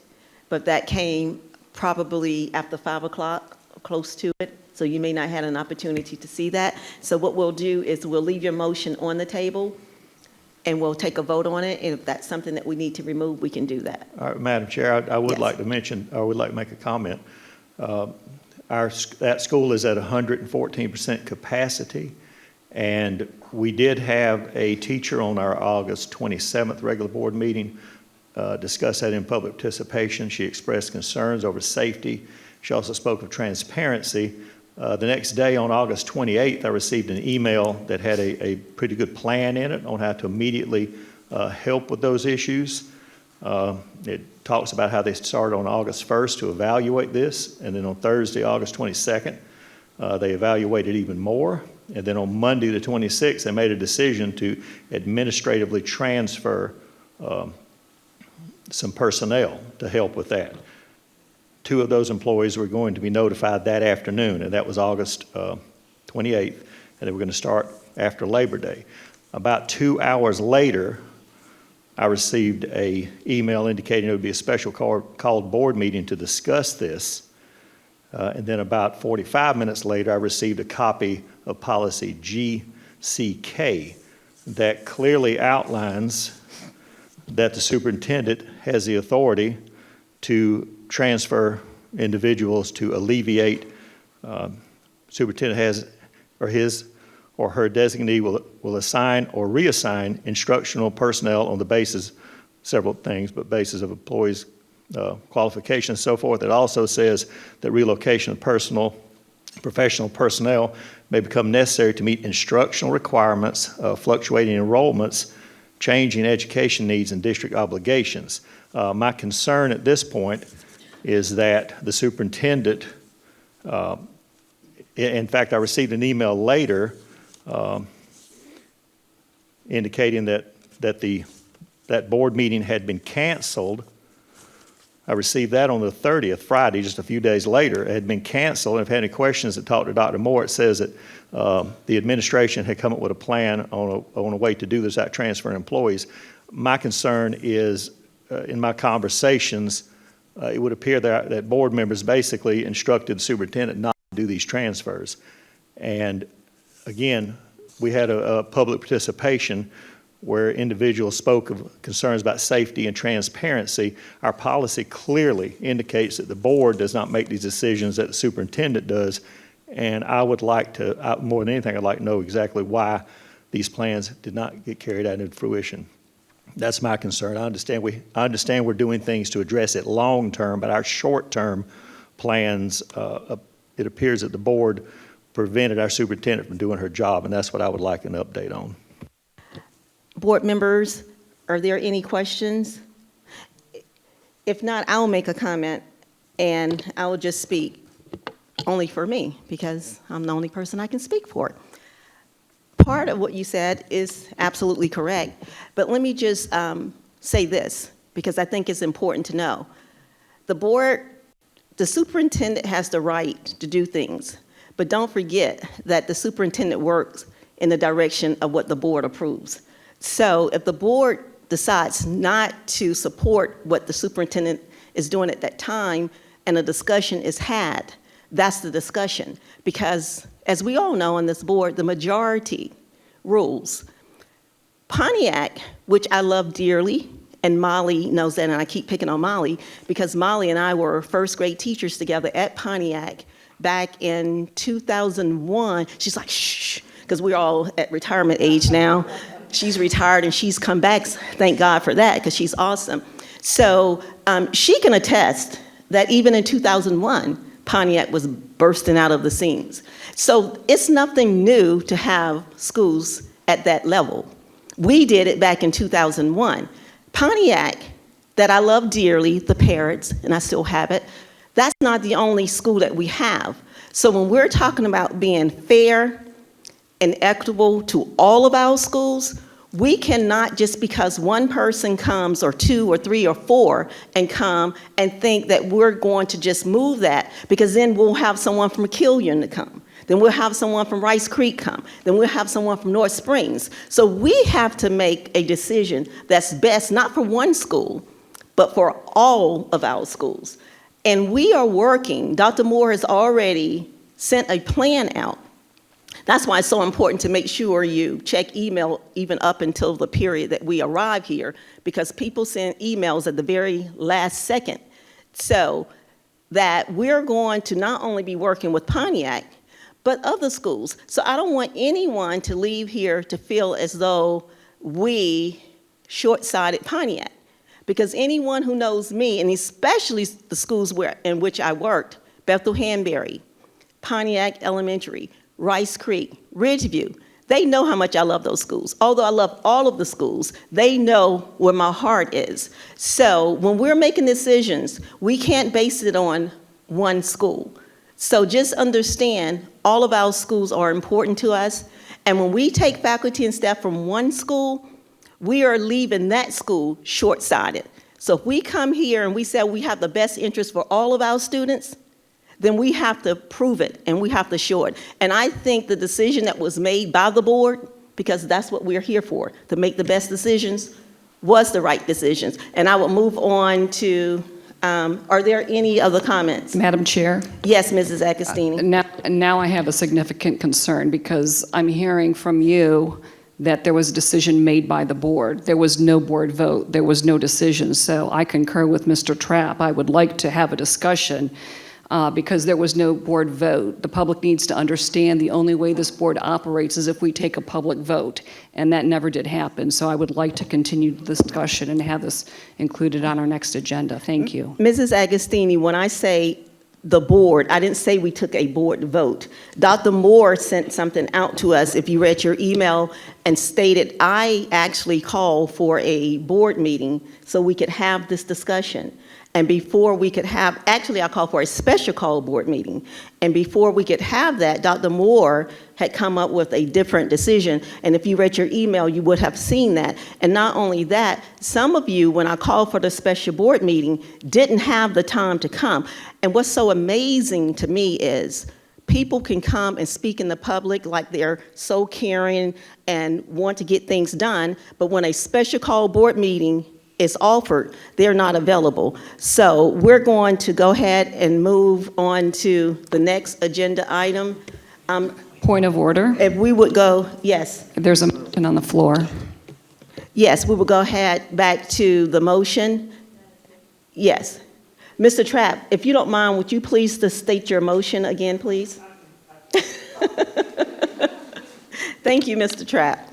but that came probably after 5 o'clock, close to it, so you may not have an opportunity to see that. So what we'll do is we'll leave your motion on the table, and we'll take a vote on it, and if that's something that we need to remove, we can do that. All right, Madam Chair, I would Yes. like to mention, I would like to make a comment. That school is at 114% capacity, and we did have a teacher on our August 27th regular board meeting discuss that in public participation. She expressed concerns over safety. She also spoke of transparency. The next day, on August 28th, I received an email that had a pretty good plan in it on how to immediately help with those issues. It talks about how they started on August 1st to evaluate this, and then on Thursday, August 22nd, they evaluated even more. And then on Monday, the 26th, they made a decision to administratively transfer some personnel to help with that. 2 of those employees were going to be notified that afternoon, and that was August 28th, and they were going to start after Labor Day. About 2 hours later, I received an email indicating there would be a special called board meeting to discuss this. And then about 45 minutes later, I received a copy of policy GCK that clearly outlines that the superintendent has the authority to transfer individuals to alleviate. Superintendent has, or his or her designee will assign or reassign instructional personnel on the basis, several things, but basis of employees' qualifications and so forth. It also says that relocation of professional personnel may become necessary to meet instructional requirements, fluctuating enrollments, changing education needs, and district obligations. My concern at this point is that the superintendent, in fact, I received an email later indicating that that board meeting had been canceled. I received that on the 30th, Friday, just a few days later. It had been canceled. And if I had any questions that talked to Dr. Moore, it says that the administration had come up with a plan on a way to do this without transferring employees. My concern is, in my conversations, it would appear that board members basically instructed the superintendent not to do these transfers. And again, we had a public participation where individuals spoke of concerns about safety and transparency. Our policy clearly indicates that the board does not make these decisions, that the superintendent does. And I would like to, more than anything, I'd like to know exactly why these plans did not get carried out into fruition. That's my concern. I understand we're doing things to address it long term, but our short term plans, it appears that the board prevented our superintendent from doing her job, and that's what I would like an update on. Board members, are there any questions? If not, I'll make a comment, and I will just speak only for me, because I'm the only person I can speak for. Part of what you said is absolutely correct, but let me just say this, because I think it's important to know. The superintendent has the right to do things, but don't forget that the superintendent works in the direction of what the board approves. So if the board decides not to support what the superintendent is doing at that time and a discussion is had, That's the discussion. Because as we all know on this board, the majority rules. Pontiac, which I love dearly, and Molly knows that, and I keep picking on Molly, because Molly and I were first grade teachers together at Pontiac back in 2001. She's like, shh, because we're all at retirement age now. She's retired and she's come back, thank God for that, because she's awesome. So she can attest that even in 2001, Pontiac was bursting out of the seams. So it's nothing new to have schools at that level. We did it back in 2001. Pontiac, that I love dearly, the Parrots, and I still have it, that's not the only school that we have. So when we're talking about being fair and equitable to all of our schools, we cannot, just because one person comes, or two or three or four, and come and think that we're going to just move that, because then we'll have someone from Killian to come. Then we'll have someone from Rice Creek come. Then we'll have someone from North Springs. So we have to make a decision that's best, not for one school, but for all of our schools. And we are working. Dr. Moore has already sent a plan out. That's why it's so important to make sure you check email even up until the period that we arrive here, because people send emails at the very last second. So that we're going to not only be working with Pontiac, but other schools. So I don't want anyone to leave here to feel as though we short-sighted Pontiac. Because anyone who knows me, and especially the schools in which I worked, Bethel Hanbury, Pontiac Elementary, Rice Creek, Ridgeview, they know how much I love those schools. Although I love all of the schools, they know where my heart is. So when we're making decisions, we can't base it on one school. So just understand, all of our schools are important to us. And when we take faculty and staff from one school, we are leaving that school short-sighted. So if we come here and we say we have the best interest for all of our students, then we have to prove it and we have to show it. And I think the decision that was made by the board, because that's what we're here for, to make the best decisions, was the right decisions. And I will move on to, are there any other comments? Madam Chair? Yes, Mrs. Agostini. Now I have a significant concern, because I'm hearing from you that there was a decision made by the board. There was no board vote. There was no decision. So I concur with Mr. Trapp. I would like to have a discussion because there was no board vote. The public needs to understand the only way this board operates is if we take a public vote, and that never did happen. So I would like to continue the discussion and have this included on our next agenda. Thank you. Mrs. Agostini, when I say the board, I didn't say we took a board vote. Dr. Moore sent something out to us, if you read your email, and stated I actually called for a board meeting so we could have this discussion. And before we could have, actually I called for a special call board meeting. And before we could have that, Dr. Moore had come up with a different decision. And if you read your email, you would have seen that. And not only that, some of you, when I called for the special board meeting, didn't have the time to come. And what's so amazing to me is people can come and speak in the public like they're so caring and want to get things done, but when a special call board meeting is offered, they're not available. So we're going to go ahead and move on to the next agenda item. Point of order. If we would go, yes. There's a motion on the floor. Yes, we will go ahead back to the motion. Yes. Mr. Trapp, if you don't mind, would you please to state your motion again, please? Thank you, Mr. Trapp.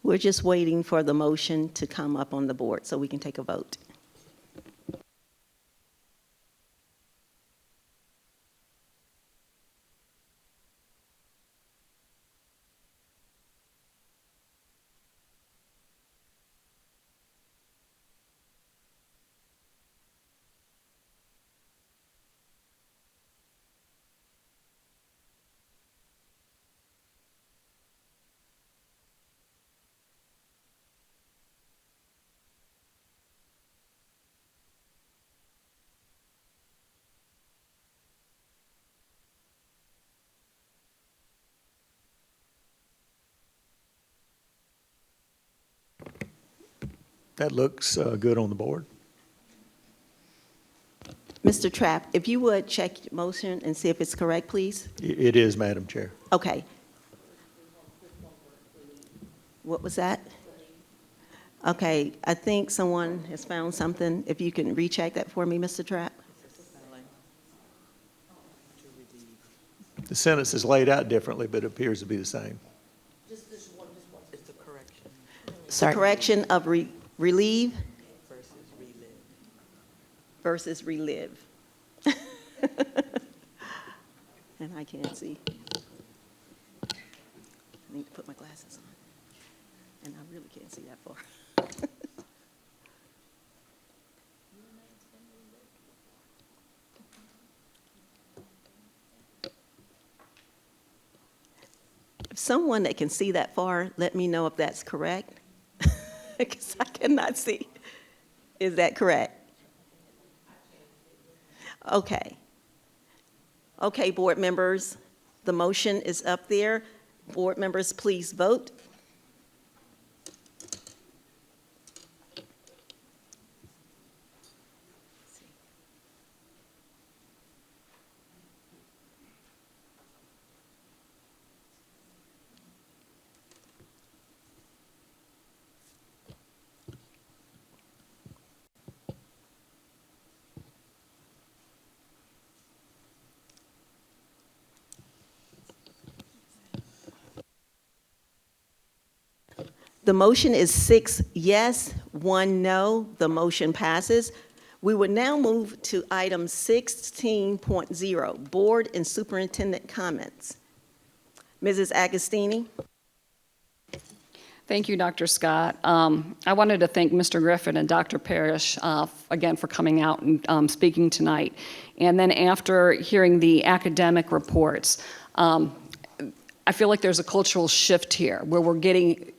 We're just waiting for the motion to come up on the board so we can take a vote. That looks good on the board. Mr. Trapp, if you would check your motion and see if it's correct, please. It is, Madam Chair. Okay. What was that? Okay, I think someone has found something. If you can recheck that for me, Mr. Trapp. The sentence is laid out differently, but it appears to be the same. It's the correction. The correction of relieve versus relive. And I can't see. I need to put my glasses on. And I really can't see that far. If someone that can see that far, let me know if that's correct, because I cannot see. Is that correct? Okay. Okay, board members, the motion is up there. Board members, please vote. The motion is 6 yes, 1 no. The motion passes. We would now move to item 16.0, board and superintendent comments. Mrs. Agostini. Thank you, Dr. Scott. I wanted to thank Mr. Griffin and Dr. Parrish again for coming out and speaking tonight. And then after hearing the academic reports, I feel like there's a cultural shift here where we're getting,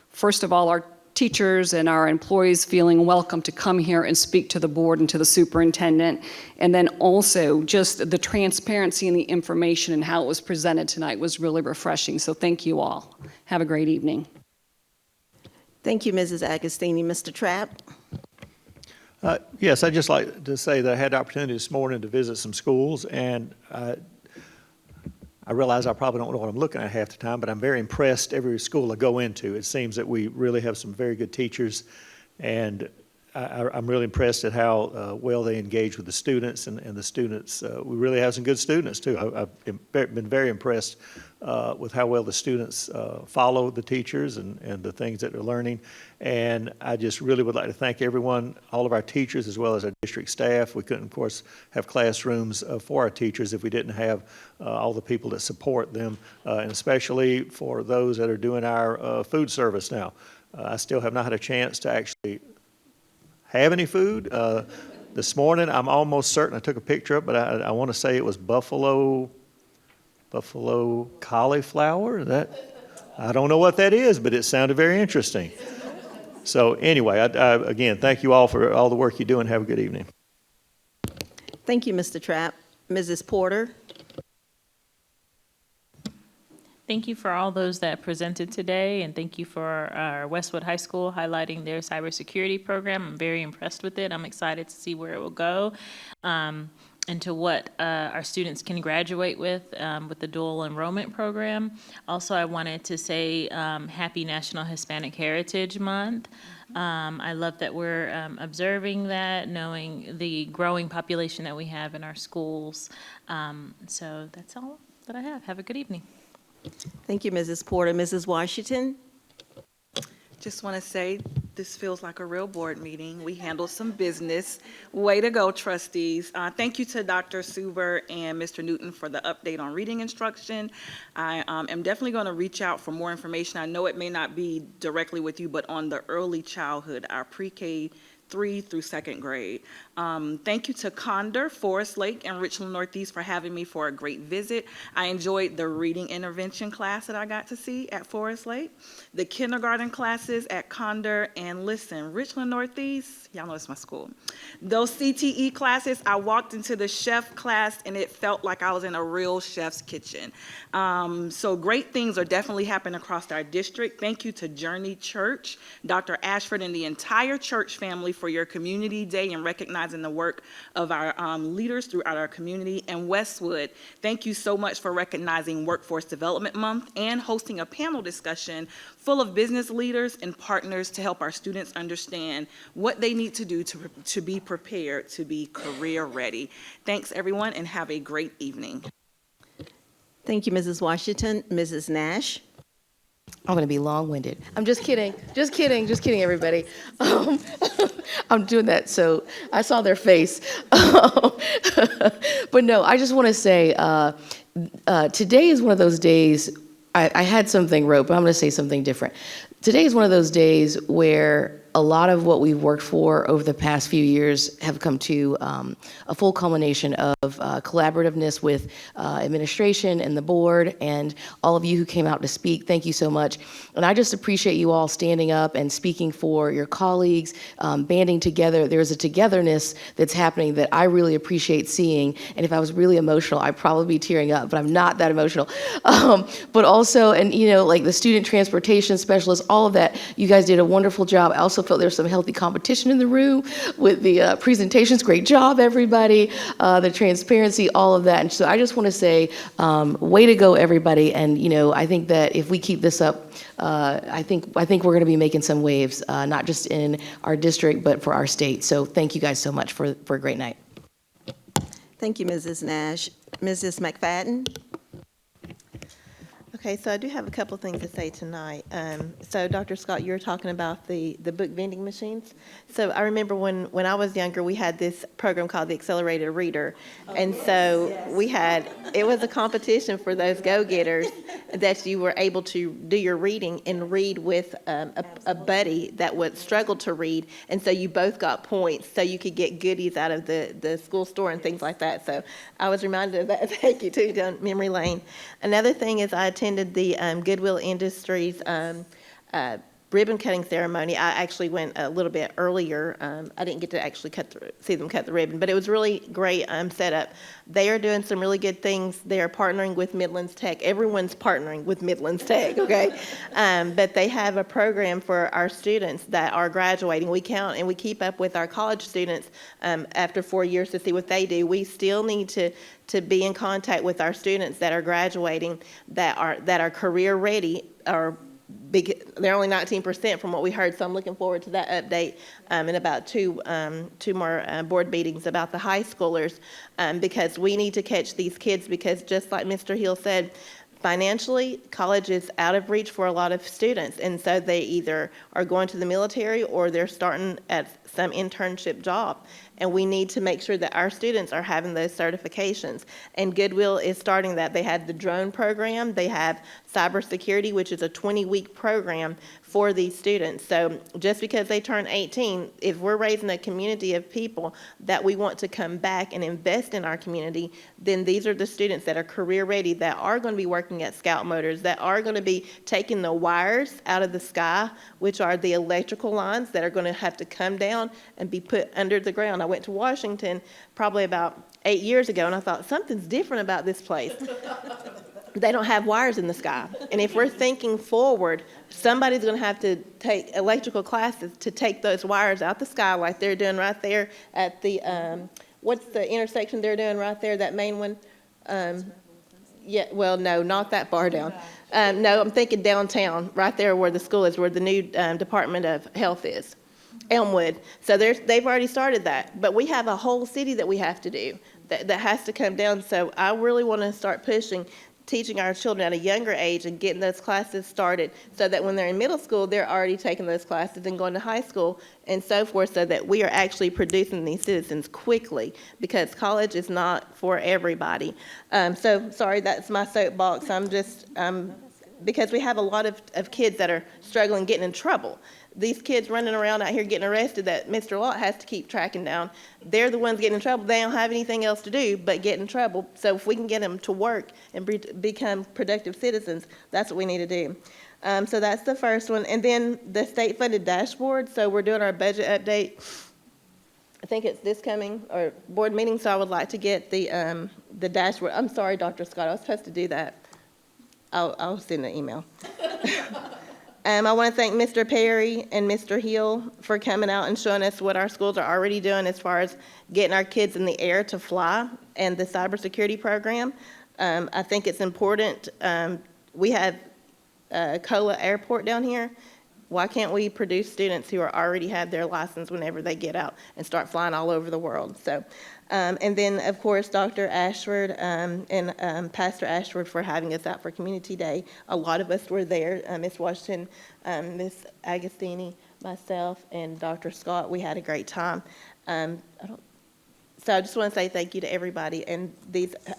first of all, our teachers and our employees feeling welcome to come here and speak to the board and to the superintendent. And then also just the transparency and the information and how it was presented tonight was really refreshing. So thank you all. Have a great evening. Thank you, Mrs. Agostini. Mr. Trapp? Yes, I'd just like to say that I had the opportunity this morning to visit some schools, and I realize I probably don't know what I'm looking at half the time, but I'm very impressed every school I go into. It seems that we really have some very good teachers, and I'm really impressed at how well they engage with the students, and the students, we really have some good students too. I've been very impressed with how well the students follow the teachers and the things that they're learning. And I just really would like to thank everyone, all of our teachers as well as our district staff. We couldn't, of course, have classrooms for our teachers if we didn't have all the people that support them, and especially for those that are doing our food service now. I still have not had a chance to actually have any food. This morning, I'm almost certain, I took a picture of it, but I want to say it was buffalo cauliflower. I don't know what that is, but it sounded very interesting. So anyway, again, thank you all for all the work you do, and have a good evening. Thank you, Mr. Trapp. Mrs. Porter? Thank you for all those that presented today, and thank you for our Westwood High School highlighting their cybersecurity program. I'm very impressed with it. I'm excited to see where it will go, and to what our students can graduate with the dual enrollment program. Also, I wanted to say happy National Hispanic Heritage Month. I love that we're observing that, knowing the growing population that we have in our schools. So that's all that I have. Have a good evening. Thank you, Mrs. Porter. Mrs. Washington? Just want to say, this feels like a real board meeting. We handled some business. Way to go, trustees. Thank you to Dr. Suber and Mr. Newton for the update on reading instruction. I am definitely going to reach out for more information. I know it may not be directly with you, but on the early childhood, our pre-K 3 through 2nd grade. Thank you to Condor, Forest Lake, and Richland Northeast for having me for a great visit. I enjoyed the reading intervention class that I got to see at Forest Lake, the kindergarten classes at Condor, and listen, Richland Northeast, y'all know it's my school. Those CTE classes, I walked into the chef class and it felt like I was in a real chef's kitchen. So great things are definitely happening across our district. Thank you to Journey Church, Dr. Ashford, and the entire church family for your community day and recognizing the work of our leaders throughout our community. And Westwood, thank you so much for recognizing Workforce Development Month and hosting a panel discussion full of business leaders and partners to help our students understand what they need to do to be prepared to be career ready. Thanks everyone and have a great evening. Thank you, Mrs. Washington. Mrs. Nash? I'm going to be long-winded. I'm just kidding. Just kidding. Just kidding, everybody. I'm doing that, so I saw their face. But no, I just want to say today is one of those days. I had something wrote, but I'm going to say something different. Today is one of those days where a lot of what we've worked for over the past few years have come to a full culmination of collaborativeness with administration and the board and all of you who came out to speak. Thank you so much. And I just appreciate you all standing up and speaking for your colleagues, banding together. There's a togetherness that's happening that I really appreciate seeing. And if I was really emotional, I'd probably be tearing up, but I'm not that emotional. But also, and you know, like the student transportation specialists, all of that, you guys did a wonderful job. I also felt there was some healthy competition in the room with the presentations. Great job, everybody. The transparency, all of that. And so I just want to say, way to go, everybody. And you know, I think that if we keep this up, I think we're going to be making some waves, not just in our district, but for our state. So thank you guys so much for a great night. Thank you, Mrs. Nash. Mrs. McFadden? Okay, so I do have a couple of things to say tonight. So Dr. Scott, you were talking about the book vending machines. So I remember when I was younger, we had this program called the Accelerated Reader. And so it was a competition for those go-getters that you were able to do your reading and read with a buddy that would struggle to read. And so you both got points so you could get goodies out of the school store and things like that. So I was reminded of that. Thank you, too, down memory lane. Another thing is I attended the Goodwill Industries ribbon cutting ceremony. I actually went a little bit earlier. I didn't get to actually see them cut the ribbon, but it was really great setup. They are doing some really good things. They are partnering with Midlands Tech. Everyone's partnering with Midlands Tech, okay? But they have a program for our students that are graduating. We count and we keep up with our college students after 4 years to see what they do. We still need to be in contact with our students that are graduating, that are career ready, or they're only 19% from what we heard, so I'm looking forward to that update in about two more board meetings about the high schoolers, because we need to catch these kids, because just like Mr. Hill said, financially, college is out of reach for a lot of students, and so they either are going to the military or they're starting at some internship job. And we need to make sure that our students are having those certifications. And Goodwill is starting that. They have the drone program. They have cybersecurity, which is a 20-week program for these students. So just because they turn 18, if we're raising a community of people that we want to come back and invest in our community, then these are the students that are career ready, that are going to be working at Scout Motors, that are going to be taking the wires out of the sky, which are the electrical lines that are going to have to come down and be put under the ground. I went to Washington probably about 8 years ago, and I thought, something's different about this place. They don't have wires in the sky. And if we're thinking forward, somebody's going to have to take electrical classes to take those wires out the sky, like they're doing right there at the, what's the intersection they're doing right there, that main one? Yeah, well, no, not that far down. No, I'm thinking downtown, right there where the school is, where the new Department of Health is. Elmwood. So they've already started that. But we have a whole city that we have to do that has to come down. So I really want to start pushing teaching our children at a younger age and getting those classes started so that when they're in middle school, they're already taking those classes and going to high school and so forth, so that we are actually producing these citizens quickly, because college is not for everybody. So, sorry, that's my soapbox. I'm just, because we have a lot of kids that are struggling, getting in trouble. These kids running around out here getting arrested that Mr. Lott has to keep tracking down, they're the ones getting in trouble. They don't have anything else to do but get in trouble. So if we can get them to work and become productive citizens, that's what we need to do. So that's the first one. And then the state-funded dashboard. So we're doing our budget update. I think it's this coming or board meeting. So I would like to get the dashboard. I'm sorry, Dr. Scott, I was supposed to do that. I'll send an email. I want to thank Mr. Perry and Mr. Hill for coming out and showing us what our schools are already doing as far as getting our kids in the air to fly and the cybersecurity program. I think it's important. We have COA Airport down here. Why can't we produce students who already have their license whenever they get out and start flying all over the world? So, and then, of course, Dr. Ashford and Pastor Ashford for having us out for Community Day. A lot of us were there. Ms. Washington, Ms. Agostini, myself, and Dr. Scott. We had a great time. So I just want to say thank you to everybody. And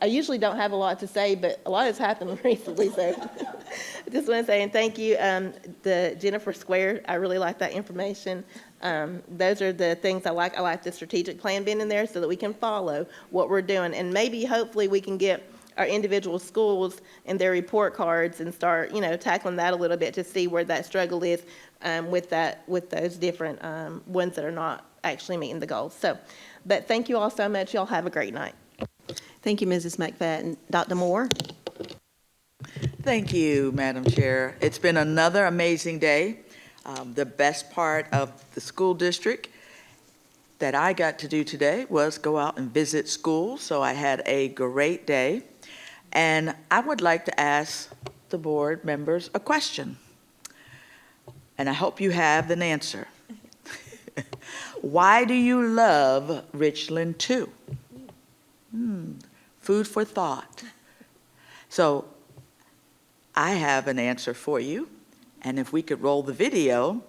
I usually don't have a lot to say, but a lot has happened recently. So I just want to say and thank you. The Jennifer Square, I really like that information. Those are the things I like. I like the strategic plan being in there so that we can follow what we're doing. And maybe, hopefully, we can get our individual schools and their report cards and start, tackling that a little bit to see where that struggle is with those different ones that are not actually meeting the goals. So, but thank you all so much. Y'all have a great night. Thank you, Mrs. McFadden. Dr. Moore? Thank you, Madam Chair. It's been another amazing day. The best part of the school district that I got to do today was go out and visit schools, so I had a great day. And I would like to ask the board members a question, and I hope you have an answer. Why do you love Richland 2? Food for thought. So I have an answer for you, and if we could roll the video,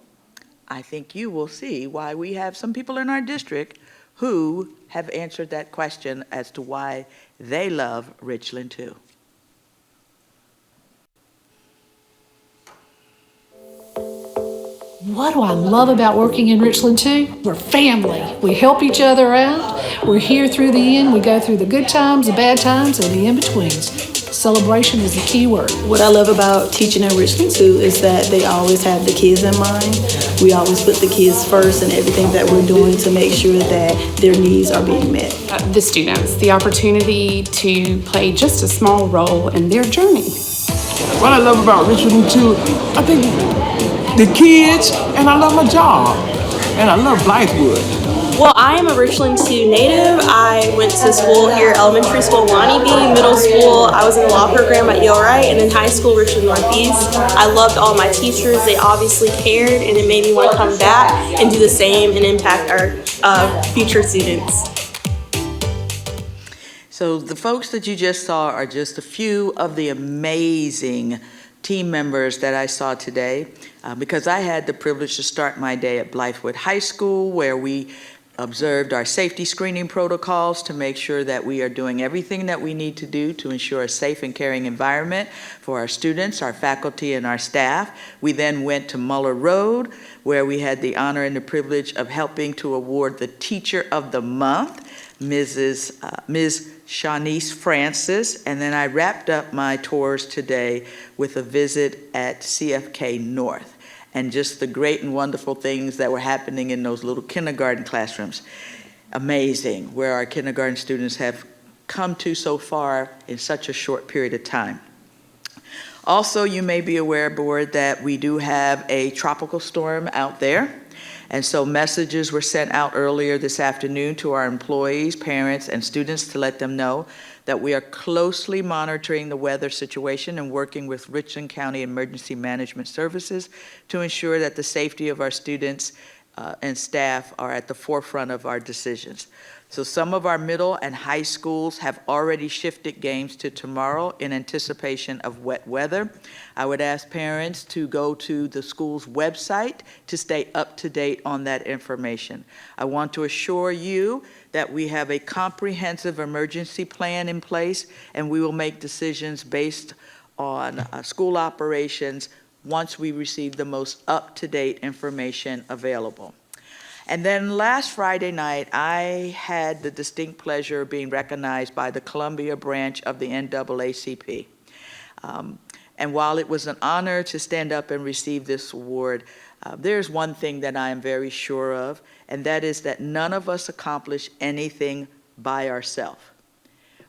I think you will see why we have some people in our district who have answered that question as to why they love Richland 2. What do I love about working in Richland 2? We're family. We help each other out. We're here through the end. We go through the good times, the bad times, and the in-betweens. Celebration is the key word. What I love about teaching at Richland 2 is that they always have the kids in mind. We always put the kids first in everything that we're doing to make sure that their needs are being met. The students, the opportunity to play just a small role in their journey. What I love about Richland 2, I think the kids, and I love my job, and I love Blythewood. Well, I am a Richland 2 native. I went to school here, elementary school, Wannabe, middle school, I was in the law program at Yale Wright, and then high school, Richland Northeast. I loved all my teachers. They obviously cared, and it made me want to come back and do the same and impact our future students. So the folks that you just saw are just a few of the amazing team members that I saw today, because I had the privilege to start my day at Blythewood High School, where we observed our safety screening protocols to make sure that we are doing everything that we need to do to ensure a safe and caring environment for our students, our faculty, and our staff. We then went to Muller Road, where we had the honor and the privilege of helping to award the Teacher of the Month, Ms. Shanice Francis, and then I wrapped up my tours today with a visit at CFK North and just the great and wonderful things that were happening in those little kindergarten classrooms. Amazing where our kindergarten students have come to so far in such a short period of time. Also, you may be aware, board, that we do have a tropical storm out there. And so messages were sent out earlier this afternoon to our employees, parents, and students to let them know that we are closely monitoring the weather situation and working with Richland County Emergency Management Services to ensure that the safety of our students and staff are at the forefront of our decisions. So some of our middle and high schools have already shifted games to tomorrow in anticipation of wet weather. I would ask parents to go to the school's website to stay up to date on that information. I want to assure you that we have a comprehensive emergency plan in place, and we will make decisions based on school operations once we receive the most up-to-date information available. And then last Friday night, I had the distinct pleasure of being recognized by the Columbia branch of the NAACP. And while it was an honor to stand up and receive this award, there's one thing that I am very sure of, and that is that none of us accomplish anything by ourselves.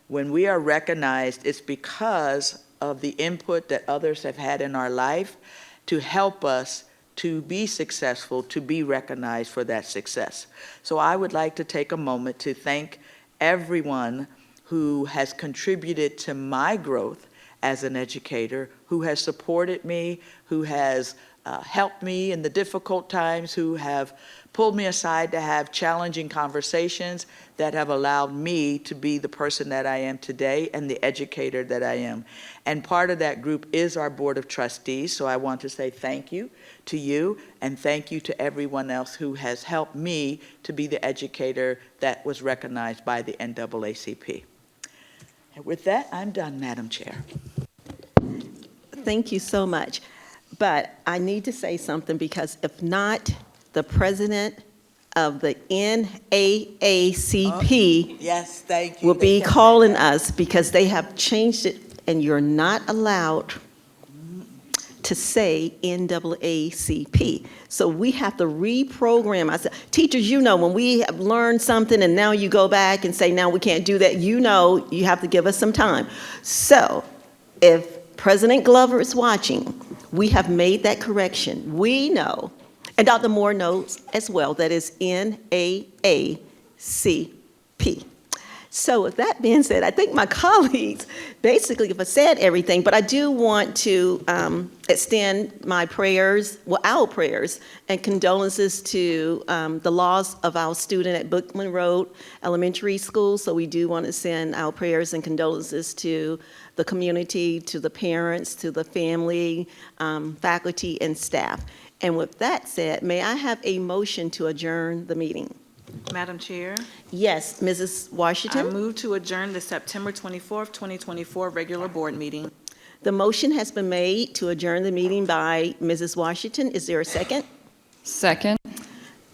When we are recognized, it's because of the input that others have had in our life to help us to be successful, to be recognized for that success. So I would like to take a moment to thank everyone who has contributed to my growth as an educator, who has supported me, who has helped me in the difficult times, who have pulled me aside to have challenging conversations that have allowed me to be the person that I am today and the educator that I am. And part of that group is our Board of Trustees, so I want to say thank you to you, and thank you to everyone else who has helped me to be the educator that was recognized by the NAACP. And with that, I'm done, Madam Chair. Thank you so much. But I need to say something, because if not, the president of the NAACP Yes, thank you. will be calling us, because they have changed it, and you're not allowed to say NAACP. So we have to reprogram ourselves. Teachers, you know, when we have learned something and now you go back and say, now we can't do that, you know you have to give us some time. So if President Glover is watching, we have made that correction. We know, and Dr. Moore knows as well, that is NAACP. So with that being said, I think my colleagues basically have said everything, but I do want to extend my prayers, well, our prayers and condolences to the loss of our student at Bookman Road Elementary School. So we do want to send our prayers and condolences to the community, to the parents, to the family, faculty, and staff. And with that said, may I have a motion to adjourn the meeting? Madam Chair, Yes, Mrs. I Washington? move to adjourn the September 24th, 2024 regular board meeting. The motion has been made to adjourn the meeting by Mrs. Washington. Is there a second? Second.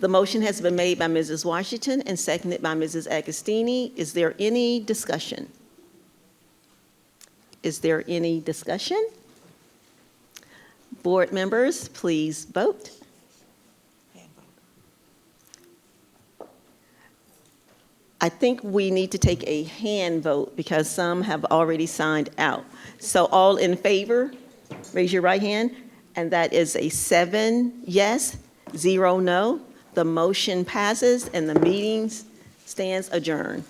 The motion has been made by Mrs. Washington and seconded by Mrs. Agostini. Is there any discussion? Is there any discussion? Board members, please vote. I think we need to take a hand vote, because some have already signed out. So all in favor, raise your right hand, and that is a 7 yes, 0 no. The motion passes and the meeting stands adjourned.